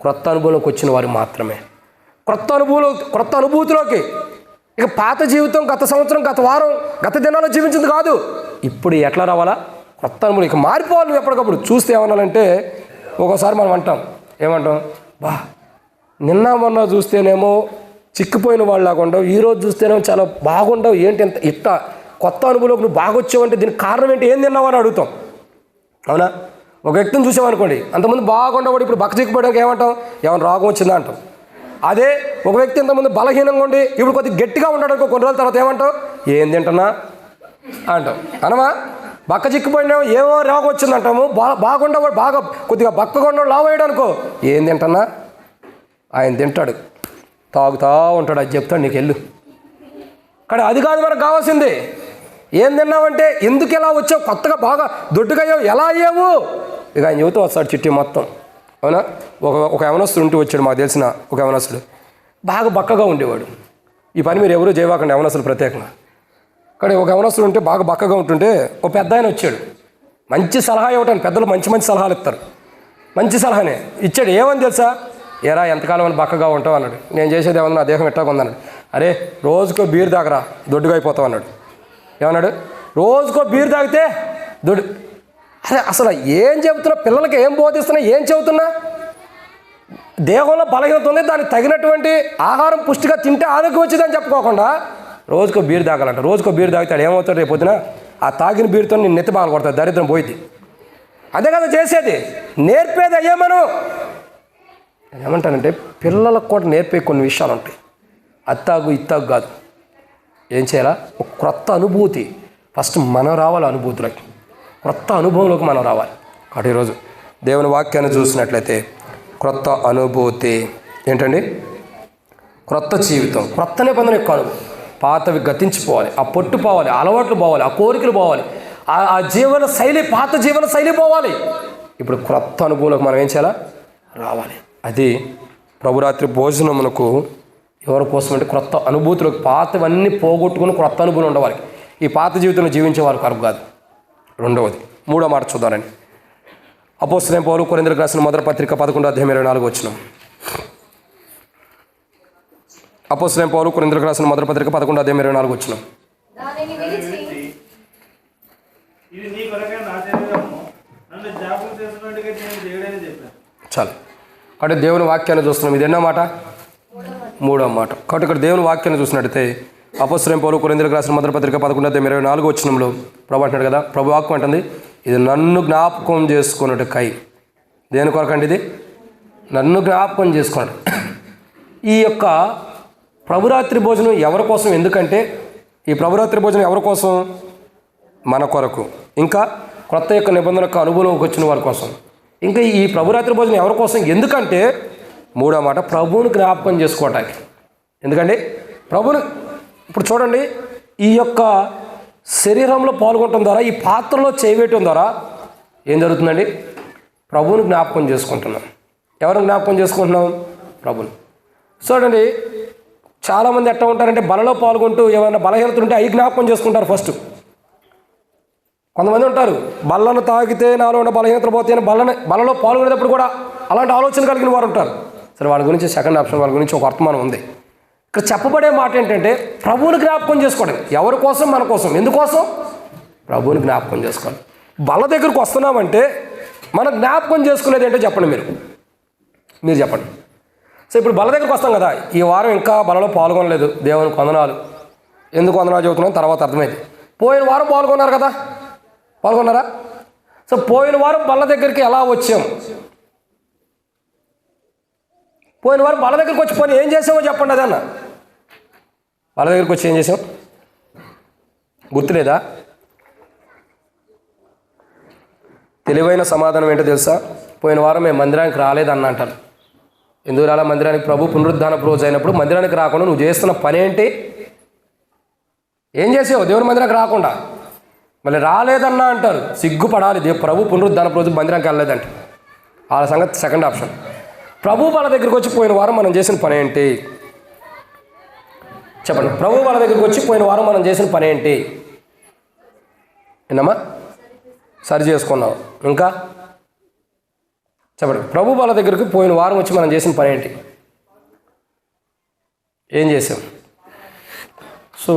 క్రొత్త అనుభవంలోకి వచ్చిన వారు మాత్రమే. క్రొత్త అనుభూతిలోకి. ఇక పాత జీవితం, గత సంవత్సరం, గత వారం, గత దినాల్లో జీవించింది కాదు. ఇప్పుడు ఎట్లా రావాలా? కొత్త అనుభవం. ఇక మారిపోవాలి నువ్వు ఎప్పటికప్పుడు. చూస్తే ఏమన్నానంటే ఒక్కోసారి మనం ఏమంటాం? నిన్న మొన్న చూస్తేనేమో చిక్కిపోయిన వాళ్ళలాగా ఉండవు, ఈరోజు చూస్తేనేమో చాలా బాగుండవు. ఏంటి ఇంత కొత్త అనుభవంలోకి నువ్వు బాగా వచ్చావంటే దీనికి కారణం ఏంటి? ఏం తిన్నావు అని అడుగుతాం. అవునా? ఒక వ్యక్తిని చూసామనుకోండి, అంతకుముందు బాగుండవాడు, ఇప్పుడు బక్క చిక్కిపోయడానికి ఏమంటాం? ఏమైనా రోగం వచ్చిందా అంటాం. అదే ఒక వ్యక్తి ఇంతకుముందు బలహీనంగా ఉండి ఇప్పుడు కొద్దిగా గట్టిగా ఉండడానికి కొన్ని రోజుల తర్వాత ఏమంటావు? ఏం తింటున్నా అంటాం. అనమా? బక్క చిక్కిపోయినా ఏమో రోగం వచ్చిందంటాము. బాగుండవాడు, బాగా కొద్దిగా బక్కగా ఉండవాడు లావు అయ్యాడనుకో, ఏం తింటున్నా? ఆయన తింటాడు, తాగుతా ఉంటాడు, అది చెప్తాడు నీకు వెళ్ళు. కానీ అది కాదు మనకు కావాల్సింది. ఏం తిన్నావంటే ఎందుకు ఎలా వచ్చావు, కొత్తగా బాగా దొడ్డుగా అయ్యావు, ఎలా అయ్యావు? ఇక ఆయన చెబుతూ వస్తాడు చిట్టి మొత్తం. అవునా? ఒక యవనస్తుడు ఉంటూ వచ్చాడు, మాకు తెలిసిన ఒక యవనస్తుడు. బాగా బక్కగా ఉండేవాడు. ఈ పని మీరు ఎవరు చేయవాకండి, యవనస్తులు ప్రత్యేకంగా. కానీ ఒక యవనస్తుడు ఉంటే బాగా బక్కగా ఉంటుంటే ఒక పెద్ద ఆయన వచ్చాడు. మంచి సలహా ఇవ్వటానికి పెద్దలు మంచి సలహాలు ఇస్తారు. మంచి సలహానే ఇచ్చాడు. ఏమని తెలుసా? ఏరా ఎంతకాలం అని బక్కగా ఉంటావు అన్నాడు. నేను చేసేది ఏమన్నా, నా దేహం ఎట్టాగా ఉందన్నాడు. అరే రోజుకో బీరు తాగరా, దొడ్డుగా అయిపోతావు అన్నాడు. ఏమన్నాడు? రోజుకో బీరు తాగితే దొడ్డు. అరే అసలు ఏం చెబుతున్నా, పిల్లలకి ఏం బోధిస్తున్నా, ఏం చెబుతున్నా? దేహంలో బలహీనత ఉంది, దానికి తగినటువంటి ఆహారం పుష్టిగా తింటే ఆరోగ్యం వచ్చిందని చెప్పుకోకుండా రోజుకో బీరు తాగాలంట. రోజుకో బీరు తాగుతాడు, ఏమవుతాడు రేపు పొద్దున? ఆ తాగిన బీరుతో నేను నెత్తి బాగా కొడతాడు, దరిద్రం పోయింది. అదే కదా చేసేది, నేర్పేది అయ్యే మనం. ఏమంటానంటే పిల్లలకు కూడా నేర్పే కొన్ని విషయాలు ఉంటాయి. అత్తాగు ఇత్తాగు కాదు. ఏం చేయాలా? ఒక క్రొత్త అనుభూతి ఫస్ట్ మనం రావాలి, అనుభూతులకి క్రొత్త అనుభవంలోకి మనం రావాలి. కాబట్టి ఈరోజు దేవుని వాక్యాన్ని చూసినట్లయితే క్రొత్త అనుభూతి ఏంటండి? క్రొత్త జీవితం, క్రొత్త నిబంధన యొక్క అనుభవం. పాతవి గతించిపోవాలి, ఆ పొట్టు పోవాలి, అలవాట్లు పోవాలి, ఆ కోరికలు పోవాలి, ఆ జీవన శైలి, పాత జీవన శైలి పోవాలి. ఇప్పుడు క్రొత్త అనుభవంలోకి మనం ఏం చేయాలా? రావాలి. అది ప్రభురాత్రి భోజనమునకు ఎవరి కోసం అంటే క్రొత్త అనుభూతులకు, పాతవన్నీ పోగొట్టుకుని క్రొత్త అనుభవం ఉండవాలి. ఈ పాత జీవితంలో జీవించే వారు కొరకు కాదు. రెండవది, మూడో మాట చూద్దానండి. అపోస్తలుడైన పౌలు కొరింథీయులకు రాసిన మొదటి పత్రిక 11:24. అపోస్తలుడైన పౌలు కొరింథీయులకు రాసిన మొదటి పత్రిక 11:24. దానిని విడిచి ఇది నీ కొరకే నా శరీరము, నన్ను జ్ఞాపకం చేసినట్టుగా నేను దేవుడని చెప్పాను. చాలు. కాబట్టి దేవుని వాక్యాన్ని చూస్తున్నాం. ఇది ఎన్నో మాట? మూడో మాట. కాబట్టి ఇక్కడ దేవుని వాక్యాన్ని చూసినట్టయితే అపోస్తలుడైన పౌలు కొరింథీయులకు రాసిన మొదటి పత్రిక 11:24 ప్రభు అంటున్నాడు కదా, ప్రభు వాక్యం అంటుంది, ఇది నన్ను జ్ఞాపకం చేసుకున్నట్టుకై. దేని కొరకండి ఇది? నన్ను జ్ఞాపకం చేసుకున్నాడు. ఈ యొక్క ప్రభురాత్రి భోజనం ఎవరి కోసం? ఎందుకంటే ఈ ప్రభురాత్రి భోజనం ఎవరి కోసం? మన కొరకు. ఇంకా క్రొత్త యొక్క నిబంధన యొక్క అనుభవంలోకి వచ్చిన వారి కోసం. ఇంకా ఈ ప్రభురాత్రి భోజనం ఎవరి కోసం? ఎందుకంటే మూడో మాట, ప్రభువుని జ్ఞాపకం చేసుకోవటానికి. ఎందుకండి ప్రభుని ఇప్పుడు చూడండి, ఈ యొక్క శరీరంలో పాల్గొనడం ద్వారా, ఈ పాత్రలో చేయవేయటం ద్వారా ఏం జరుగుతుందండి? ప్రభువుని జ్ఞాపకం చేసుకుంటున్నాం. ఎవరిని జ్ఞాపకం చేసుకుంటున్నాం? ప్రభుని. చూడండి, చాలామంది ఎట్లా ఉంటారంటే బలలో పాల్గొంటూ ఏమైనా బలహీనత ఉంటే అవి జ్ఞాపకం చేసుకుంటారు ఫస్ట్. కొంతమంది ఉంటారు, బల్లను తాగితే నాలో ఉన్న బలహీనతలు పోతాయని బలలో పాల్గొనేటప్పుడు కూడా అలాంటి ఆలోచన కలిగిన వారు ఉంటారు. సరే, వాళ్ళ గురించి సెకండ్ ఆప్షన్, వాళ్ళ గురించి ఒక వర్తమానం ఉంది. ఇక్కడ చెప్పబడే మాట ఏంటంటే ప్రభువుని జ్ఞాపకం చేసుకోవడం. ఎవరి కోసం? మన కోసం. ఎందుకోసం? ప్రభువుని జ్ఞాపకం చేసుకోవాలి. బల దగ్గరకు వస్తున్నామంటే మన జ్ఞాపకం చేసుకునేది ఏంటో చెప్పండి. మీరు చెప్పండి. సో ఇప్పుడు బల దగ్గరకు వస్తాం కదా, ఈ వారం ఇంకా బలలో పాల్గొనలేదు, దేవునికి వందనాలు. ఎందుకు వందనాలు చెబుతున్నాం తర్వాత అర్థమైంది. పోయిన వారం పాల్గొన్నారు కదా, పాల్గొన్నారా? సో పోయిన వారం బల్ల దగ్గరికి ఎలా వచ్చాం? పోయిన వారం బల దగ్గరికి వచ్చి పోయి ఏం చేసామో చెప్పండి. అదన్న బల దగ్గరికి వచ్చి ఏం చేసాం? గుర్తులేదా? తెలివైన సమాధానం ఏంటో తెలుసా? పోయిన వారం మేము మందిరానికి రాలేదన్న అంటారు. ఎందుకు రాలా మందిరానికి? ప్రభు పునరుద్ధానపు రోజు అయినప్పుడు మందిరానికి రాకుండా నువ్వు చేస్తున్న పని ఏంటి? ఏం చేసావు దేవుని మందిరానికి రాకుండా? మళ్ళీ రాలేదన్నా అంటారు. సిగ్గుపడాలి. ప్రభు పునరుద్ధానపు రోజు మందిరానికి వెళ్ళలేదంటే వాళ్ళ సంగతి సెకండ్ ఆప్షన్. ప్రభు వాళ్ళ దగ్గరికి వచ్చి పోయిన వారం మనం చేసిన పని ఏంటి చెప్పండి. ప్రభు వాళ్ళ దగ్గరికి వచ్చి పోయిన వారం మనం చేసిన పని ఏంటి? విన్నామా? సరి చేసుకున్నాం. ఇంకా చెప్పండి. ప్రభు వాళ్ళ దగ్గరికి పోయిన వారం వచ్చి మనం చేసిన పని ఏంటి? ఏం చేసాం? సో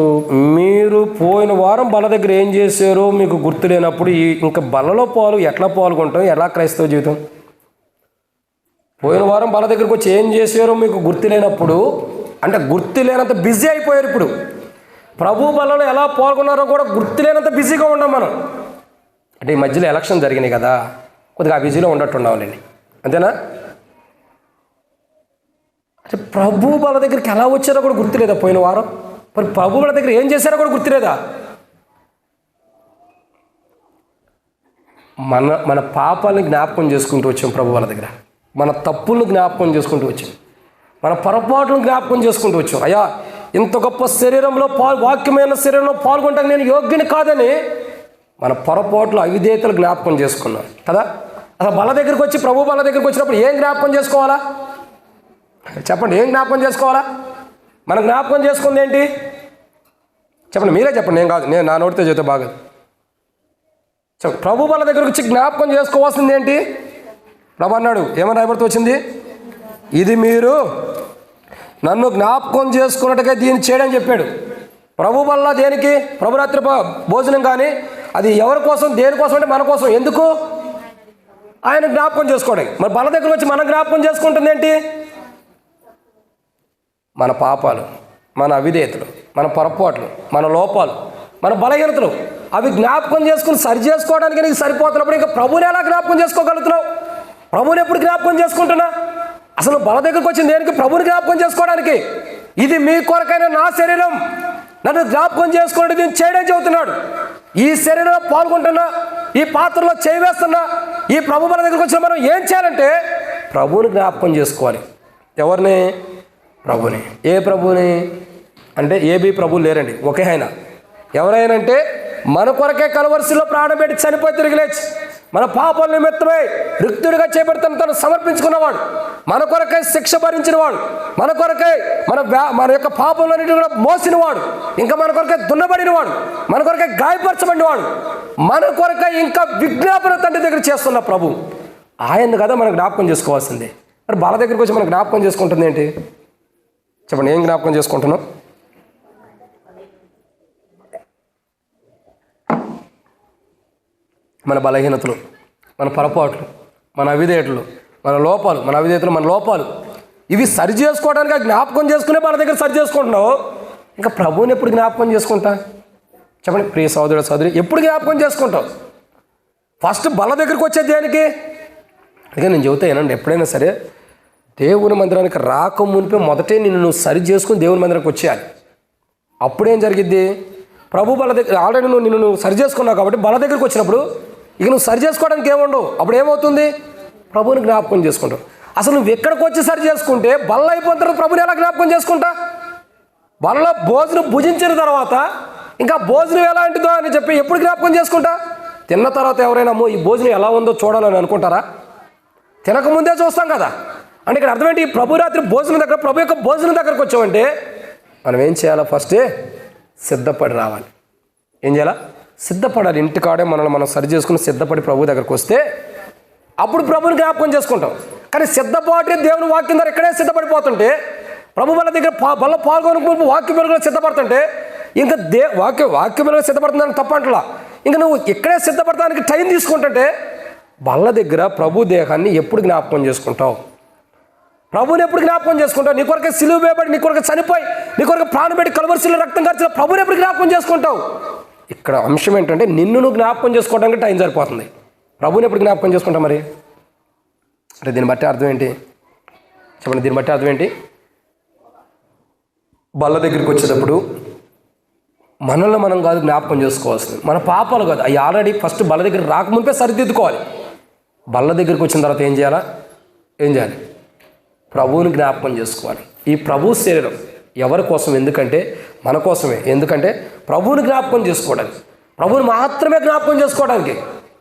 మీరు పోయిన వారం బల దగ్గర ఏం చేశారో మీకు గుర్తు లేనప్పుడు ఇంకా బలలో ఎట్లా పాల్గొంటాం? ఎలా క్రైస్తవ జీవితం? పోయిన వారం బల దగ్గరికి వచ్చి ఏం చేశారో మీకు గుర్తు లేనప్పుడు, అంటే గుర్తు లేనంత బిజీ అయిపోయారు. ఇప్పుడు ప్రభు బలలో ఎలా పాల్గొన్నారో కూడా గుర్తు లేనంత బిజీగా ఉన్నాం మనం. అంటే ఈ మధ్యలో ఎలక్షన్ జరిగినాయి కదా, కొద్దిగా ఆ బిజీలో ఉండట్టున్నామండి. అంతేనా? అంటే ప్రభు బల దగ్గరికి ఎలా వచ్చారో కూడా గుర్తులేదా పోయిన వారం? మరి ప్రభు బల దగ్గర ఏం చేశారో కూడా గుర్తులేదా? మన పాపాలని జ్ఞాపకం చేసుకుంటూ వచ్చాం ప్రభు వాళ్ళ దగ్గర. మన తప్పులను జ్ఞాపకం చేసుకుంటూ వచ్చాం. మన పొరపాట్లను జ్ఞాపకం చేసుకుంటూ వచ్చాం. అయ్యా, ఇంత గొప్ప శరీరంలో వాక్యమైన శరీరంలో పాల్గొంటానికి నేను యోగ్యుని కాదని మన పొరపాట్లు, అవిధేయతలు జ్ఞాపకం చేసుకున్నాం కదా. అసలు బల దగ్గరికి వచ్చి ప్రభు బల దగ్గరికి వచ్చినప్పుడు ఏం జ్ఞాపకం చేసుకోవాలా చెప్పండి? ఏం జ్ఞాపకం చేసుకోవాలా? మనం జ్ఞాపకం చేసుకుంది ఏంటి చెప్పండి? మీరే చెప్పండి. నేను కాదు, నేను నా నోటితో చెబితే బాగా చెప్పండి. ప్రభు బల దగ్గరికి వచ్చి జ్ఞాపకం చేసుకోవాల్సింది ఏంటి? ప్రభు అన్నాడు, ఏమని రాయబడుతూ వచ్చింది? ఇది మీరు నన్ను జ్ఞాపకం చేసుకున్నట్టుగా దీన్ని చేయడం చెప్పాడు. ప్రభు వల్ల దేనికి? ప్రభురాత్రి భోజనం కానీ అది ఎవరి కోసం, దేనికోసం అంటే మన కోసం. ఎందుకు? ఆయన జ్ఞాపకం చేసుకోవడం. మరి బల దగ్గర వచ్చి మనం జ్ఞాపకం చేసుకుంటుంది ఏంటి? మన పాపాలు, మన అవిధేయతలు, మన పొరపాట్లు, మన లోపాలు, మన బలహీనతలు, అవి జ్ఞాపకం చేసుకుని సరి చేసుకోవడానికి నీకు సరిపోతున్నప్పుడు ఇంకా ప్రభుని ఎలా జ్ఞాపకం చేసుకోగలుగుతున్నావు? ప్రభుని ఎప్పుడు జ్ఞాపకం చేసుకుంటున్నా? అసలు బల దగ్గరకు వచ్చింది దేనికి? ప్రభుని జ్ఞాపకం చేసుకోవడానికి. ఇది మీ కొరకైన నా శరీరం, నన్ను జ్ఞాపకం చేసుకోండి నేను చేయడం చెబుతున్నాడు. ఈ శరీరంలో పాల్గొంటున్నా, ఈ పాత్రలో చేయి వేస్తున్నా, ఈ ప్రభు మన దగ్గరికి వచ్చిన మనం ఏం చేయాలంటే ప్రభువుని జ్ఞాపకం చేసుకోవాలి. ఎవరిని? ప్రభుని. ఏ ప్రభుని అంటే ఏబీ ప్రభువు లేరండి, ఒకే ఆయన. ఎవరైనా అంటే మన కొరకే కలవరిశిలో ప్రాణం పెట్టి చనిపోయి తిరిగి లేచి మన పాపాల నిమిత్తమై రిక్తుడిగా చేపడుతున్న తను సమర్పించుకున్నవాడు, మన కొరకై శిక్ష భరించిన వాడు, మన కొరకై మన యొక్క పాపంలోని కూడా మోసినవాడు, ఇంకా మన కొరకై దున్నబడినవాడు, మన కొరకై గాయపరచబడినవాడు, మన కొరకై ఇంకా విజ్ఞాపన తండ్రి దగ్గర చేస్తున్న ప్రభు ఆయన కదా మనం జ్ఞాపకం చేసుకోవాల్సిందే. మరి బాల దగ్గరికి వచ్చి మనం జ్ఞాపకం చేసుకుంటుంది ఏంటి చెప్పండి? ఏం జ్ఞాపకం చేసుకుంటున్నాం? మన బలహీనతలు, మన పొరపాట్లు, మన అవిధేయతలు, మన లోపాలు ఇవి సరి చేసుకోవడానికి జ్ఞాపకం చేసుకునే వాళ్ళ దగ్గర సరి చేసుకుంటున్నావు. ఇంకా ప్రభువుని ఎప్పుడు జ్ఞాపకం చేసుకుంటా చెప్పండి? ప్రియ సోదరుడు సోదరి, ఎప్పుడు జ్ఞాపకం చేసుకుంటావు? ఫస్ట్ బల దగ్గరికి వచ్చేది దేనికి? అందుకే నేను చెబుతా ఏనండి, ఎప్పుడైనా సరే దేవుని మందిరానికి రాక మునిపే మొదటే నువ్వు సరి చేసుకుని దేవుని మందిరానికి వచ్చేయాలి. అప్పుడేం జరిగిద్ది? ప్రభు బల దగ్గర ఆల్రెడీ నువ్వు సరి చేసుకున్నావు కాబట్టి బల దగ్గరికి వచ్చినప్పుడు ఇక నువ్వు సరి చేసుకోవడానికి ఏముండవు. అప్పుడు ఏమవుతుంది? ప్రభుని జ్ఞాపకం చేసుకుంటావు. అసలు నువ్వు ఎక్కడికి వచ్చి సరి చేసుకుంటే బల్ల అయిపోయిన తర్వాత ప్రభుని ఎలా జ్ఞాపకం చేసుకుంటా? బలలో భోజనం భుజించిన తర్వాత ఇంకా భోజనం ఎలాంటిదో అని చెప్పి ఎప్పుడు జ్ఞాపకం చేసుకుంటా? తిన్న తర్వాత ఎవరైనా ఈ భోజనం ఎలా ఉందో చూడాలని అనుకుంటారా? తినకముందే చూస్తాం కదా. అంటే ఇక్కడ అర్థం ఏంటి? ప్రభు రాత్రి భోజనం దగ్గర, ప్రభు యొక్క భోజనం దగ్గరకు వచ్చామంటే మనం ఏం చేయాలా? ఫస్టే సిద్ధపడి రావాలి. ఏం చేయాలా? సిద్ధపడాలి. ఇంటికాడే మనల్ని మనం సరి చేసుకుని సిద్ధపడి ప్రభు దగ్గరకు వస్తే అప్పుడు ప్రభుని జ్ఞాపకం చేసుకుంటాం. కానీ సిద్ధపాటి దేవుని వాక్యం ద్వారా ఇక్కడే సిద్ధపడిపోతుంటే, ప్రభు వాళ్ళ దగ్గర బల్ల పాల్గొని వాక్య వెలుగులో సిద్ధపడుతుంటే ఇంకా వాక్య వెలుగులో సిద్ధపడుతుందని తప్పంటలా. ఇంకా నువ్వు ఇక్కడే సిద్ధపడటానికి టైం తీసుకుంటుంటే బల్ల దగ్గర ప్రభు దేహాన్ని ఎప్పుడు జ్ఞాపకం చేసుకుంటావు? ప్రభుని ఎప్పుడు జ్ఞాపకం చేసుకుంటావు? నీ కొరకు సిలువ వేయబడి, నీ కొరకు చనిపోయి, నీ కొరకు ప్రాణం పెట్టి కలవరిశిలో రక్తం కార్చిన ప్రభుని ఎప్పుడు జ్ఞాపకం చేసుకుంటావు? ఇక్కడ అంశం ఏంటంటే నిన్ను నువ్వు జ్ఞాపకం చేసుకోవడానికి టైం సరిపోతుంది. ప్రభుని ఎప్పుడు జ్ఞాపకం చేసుకుంటావు మరి? అంటే దీన్ని బట్టి అర్థం ఏంటి చెప్పండి? దీన్ని బట్టి అర్థం ఏంటి? బల్ల దగ్గరికి వచ్చేటప్పుడు మనల్ని మనం కాదు జ్ఞాపకం చేసుకోవాల్సింది, మన పాపాలు కాదు. అవి ఆల్రెడీ ఫస్ట్ బల్ల దగ్గర రాకముందే సరిదిద్దుకోవాలి. బల్ల దగ్గరికి వచ్చిన తర్వాత ఏం చేయాలి? ప్రభువుని జ్ఞాపకం చేసుకోవాలి. ఈ ప్రభు శరీరం ఎవరి కోసం? ఎందుకంటే మన కోసమే. ఎందుకంటే ప్రభువుని జ్ఞాపకం చేసుకోవడానికి, ప్రభువుని మాత్రమే జ్ఞాపకం చేసుకోవడానికి,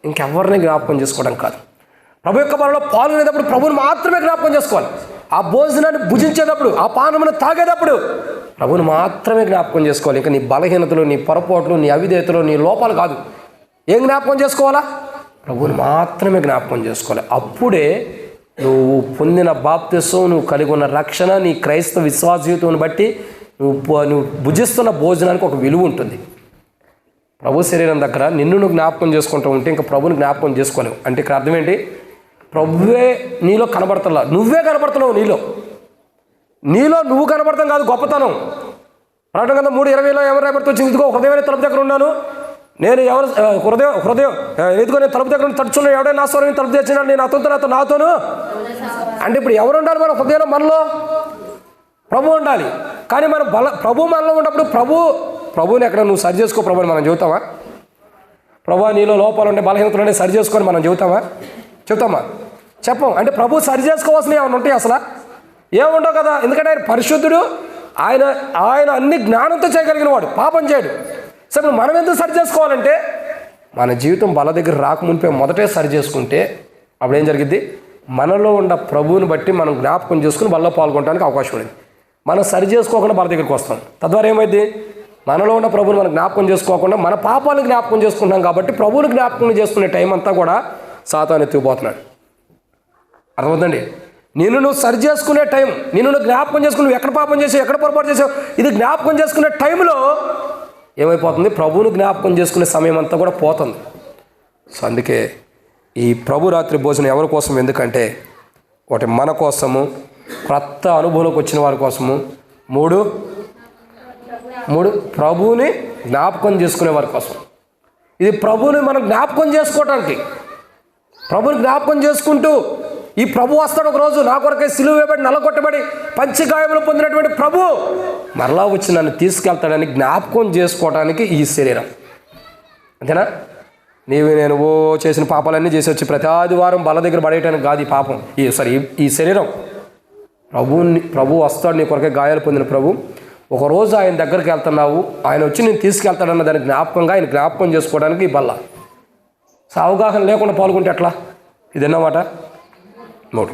ఇంకెవరిని జ్ఞాపకం చేసుకోవడం కాదు. ప్రభు యొక్క బలలో పాల్గొనేటప్పుడు ప్రభువుని మాత్రమే జ్ఞాపకం చేసుకోవాలి. ఆ భోజనాన్ని భుజించేటప్పుడు, ఆ పానమును తాగేటప్పుడు ప్రభువుని మాత్రమే జ్ఞాపకం చేసుకోవాలి. ఇంకా నీ బలహీనతలు, నీ పొరపాట్లు, నీ అవిధేయతలు, నీ లోపాలు కాదు. ఏం జ్ఞాపకం చేసుకోవాలా? ప్రభువుని మాత్రమే జ్ఞాపకం చేసుకోవాలి. అప్పుడే నువ్వు పొందిన బాప్తిసం, నువ్వు కలిగి ఉన్న రక్షణ, నీ క్రైస్తవ విశ్వాస జీవితాన్ని బట్టి నువ్వు భుజిస్తున్న భోజనానికి ఒక విలువ ఉంటుంది. ప్రభు శరీరం దగ్గర నిన్ను నువ్వు జ్ఞాపకం చేసుకుంటూ ఉంటే ఇంకా ప్రభుని జ్ఞాపకం చేసుకోలేవు. అంటే ఇక్కడ అర్థం ఏంటి? ప్రభువే నీలో కనబడతలా, నువ్వే కనబడుతున్నావు. నీలో నువ్వు కనబడతాం కాదు గొప్పతనం. ప్రకటన గ్రంథం 3:20 ఎవరు రేపటితో వచ్చింది? ఇదిగో హృదయమైన తలుపు దగ్గర ఉన్నాను, నేను ఎవరు హృదయం ఎదుగో నేను తలుపు దగ్గర తడుచున్నా, ఎవడైనా నా స్వరం తలుపు తెచ్చినాడు, నేను నాతోను. అంటే ఇప్పుడు ఎవరు ఉండాలి? మన హృదయంలో మనలో ప్రభు ఉండాలి. కానీ మనం ప్రభు మనలో ఉన్నప్పుడు ప్రభువుని ఎక్కడ నువ్వు సరి చేసుకో ప్రభుని మనం చెబుతామా? ప్రభు నీలో లోపాలు ఉంటే, బలహీనతలు ఉంటే సరి చేసుకొని మనం చెబుతామా? చెప్పం. అంటే ప్రభు సరి చేసుకోవాల్సినవి ఏమైనా ఉంటాయి? అసలు ఏముండవు కదా. ఎందుకంటే ఆయన పరిశుద్ధుడు, ఆయన అన్ని జ్ఞానంతో చేయగలిగిన వాడు, పాపం చేయడు. సో ఇప్పుడు మనం ఎందుకు సరి చేసుకోవాలంటే మన జీవితం బల దగ్గర రాకమునిపే మొదటే సరి చేసుకుంటే అప్పుడు ఏం జరిగింది? మనలో ఉన్న ప్రభువుని బట్టి మనం జ్ఞాపకం చేసుకుని బలలో పాల్గొనడానికి అవకాశం ఉంది. మనం సరి చేసుకోకుండా బల దగ్గరికి వస్తాం. తద్వారా ఏమైంది? మనలో ఉన్న ప్రభువుని మనం జ్ఞాపకం చేసుకోకుండా మన పాపాలను జ్ఞాపకం చేసుకుంటాం. కాబట్టి ప్రభువుని జ్ఞాపకం చేసుకునే టైం అంతా కూడా సాతాను ఎత్తుకుపోతున్నాడు. అర్థమవుతుందండి? నిన్ను నువ్వు సరి చేసుకునే టైం, నిన్ను నువ్వు జ్ఞాపకం చేసుకుని నువ్వు ఎక్కడ పాపం చేసావు, ఎక్కడ పొరపాటు చేసావు, ఇది జ్ఞాపకం చేసుకునే టైంలో ఏమైపోతుంది? ప్రభువుని జ్ఞాపకం చేసుకునే సమయం అంతా కూడా పోతుంది. సో అందుకే ఈ ప్రభు రాత్రి భోజనం ఎవరి కోసం? ఎందుకంటే ఒకటి మన కోసము, కొత్త అనుభవంలోకి వచ్చిన వారి కోసము, మూడు ప్రభువుని జ్ఞాపకం చేసుకునే వారి కోసం. ఇది ప్రభువుని మనం జ్ఞాపకం చేసుకోవటానికి, ప్రభుని జ్ఞాపకం చేసుకుంటూ ఈ ప్రభు వస్తాడు ఒకరోజు, నా కొరకై సిలువ వేయబడి నలగొట్టబడి పంచగాయములు పొందినటువంటి ప్రభు మరలా వచ్చి నన్ను తీసుకెళ్తాడని జ్ఞాపకం చేసుకోవడానికి ఈ శరీరం. అంతేనా? నేను చేసిన పాపాలన్నీ చేసి వచ్చి ప్రతి ఆదివారం బల దగ్గర పడేయటానికి కాదు ఈ పాపం, ఈ శరీరం. ప్రభు వస్తాడు, నీ కొరకే గాయాలు పొందిన ప్రభు. ఒకరోజు ఆయన దగ్గరికి వెళ్తున్నావు, ఆయన వచ్చి నేను తీసుకెళ్తాడన్న దానికి జ్ఞాపకంగా ఆయన జ్ఞాపకం చేసుకోవడానికి ఈ బల్ల. అవగాహన లేకుండా పాల్గొంటే ఎట్లా? ఇదన్నమాట. 3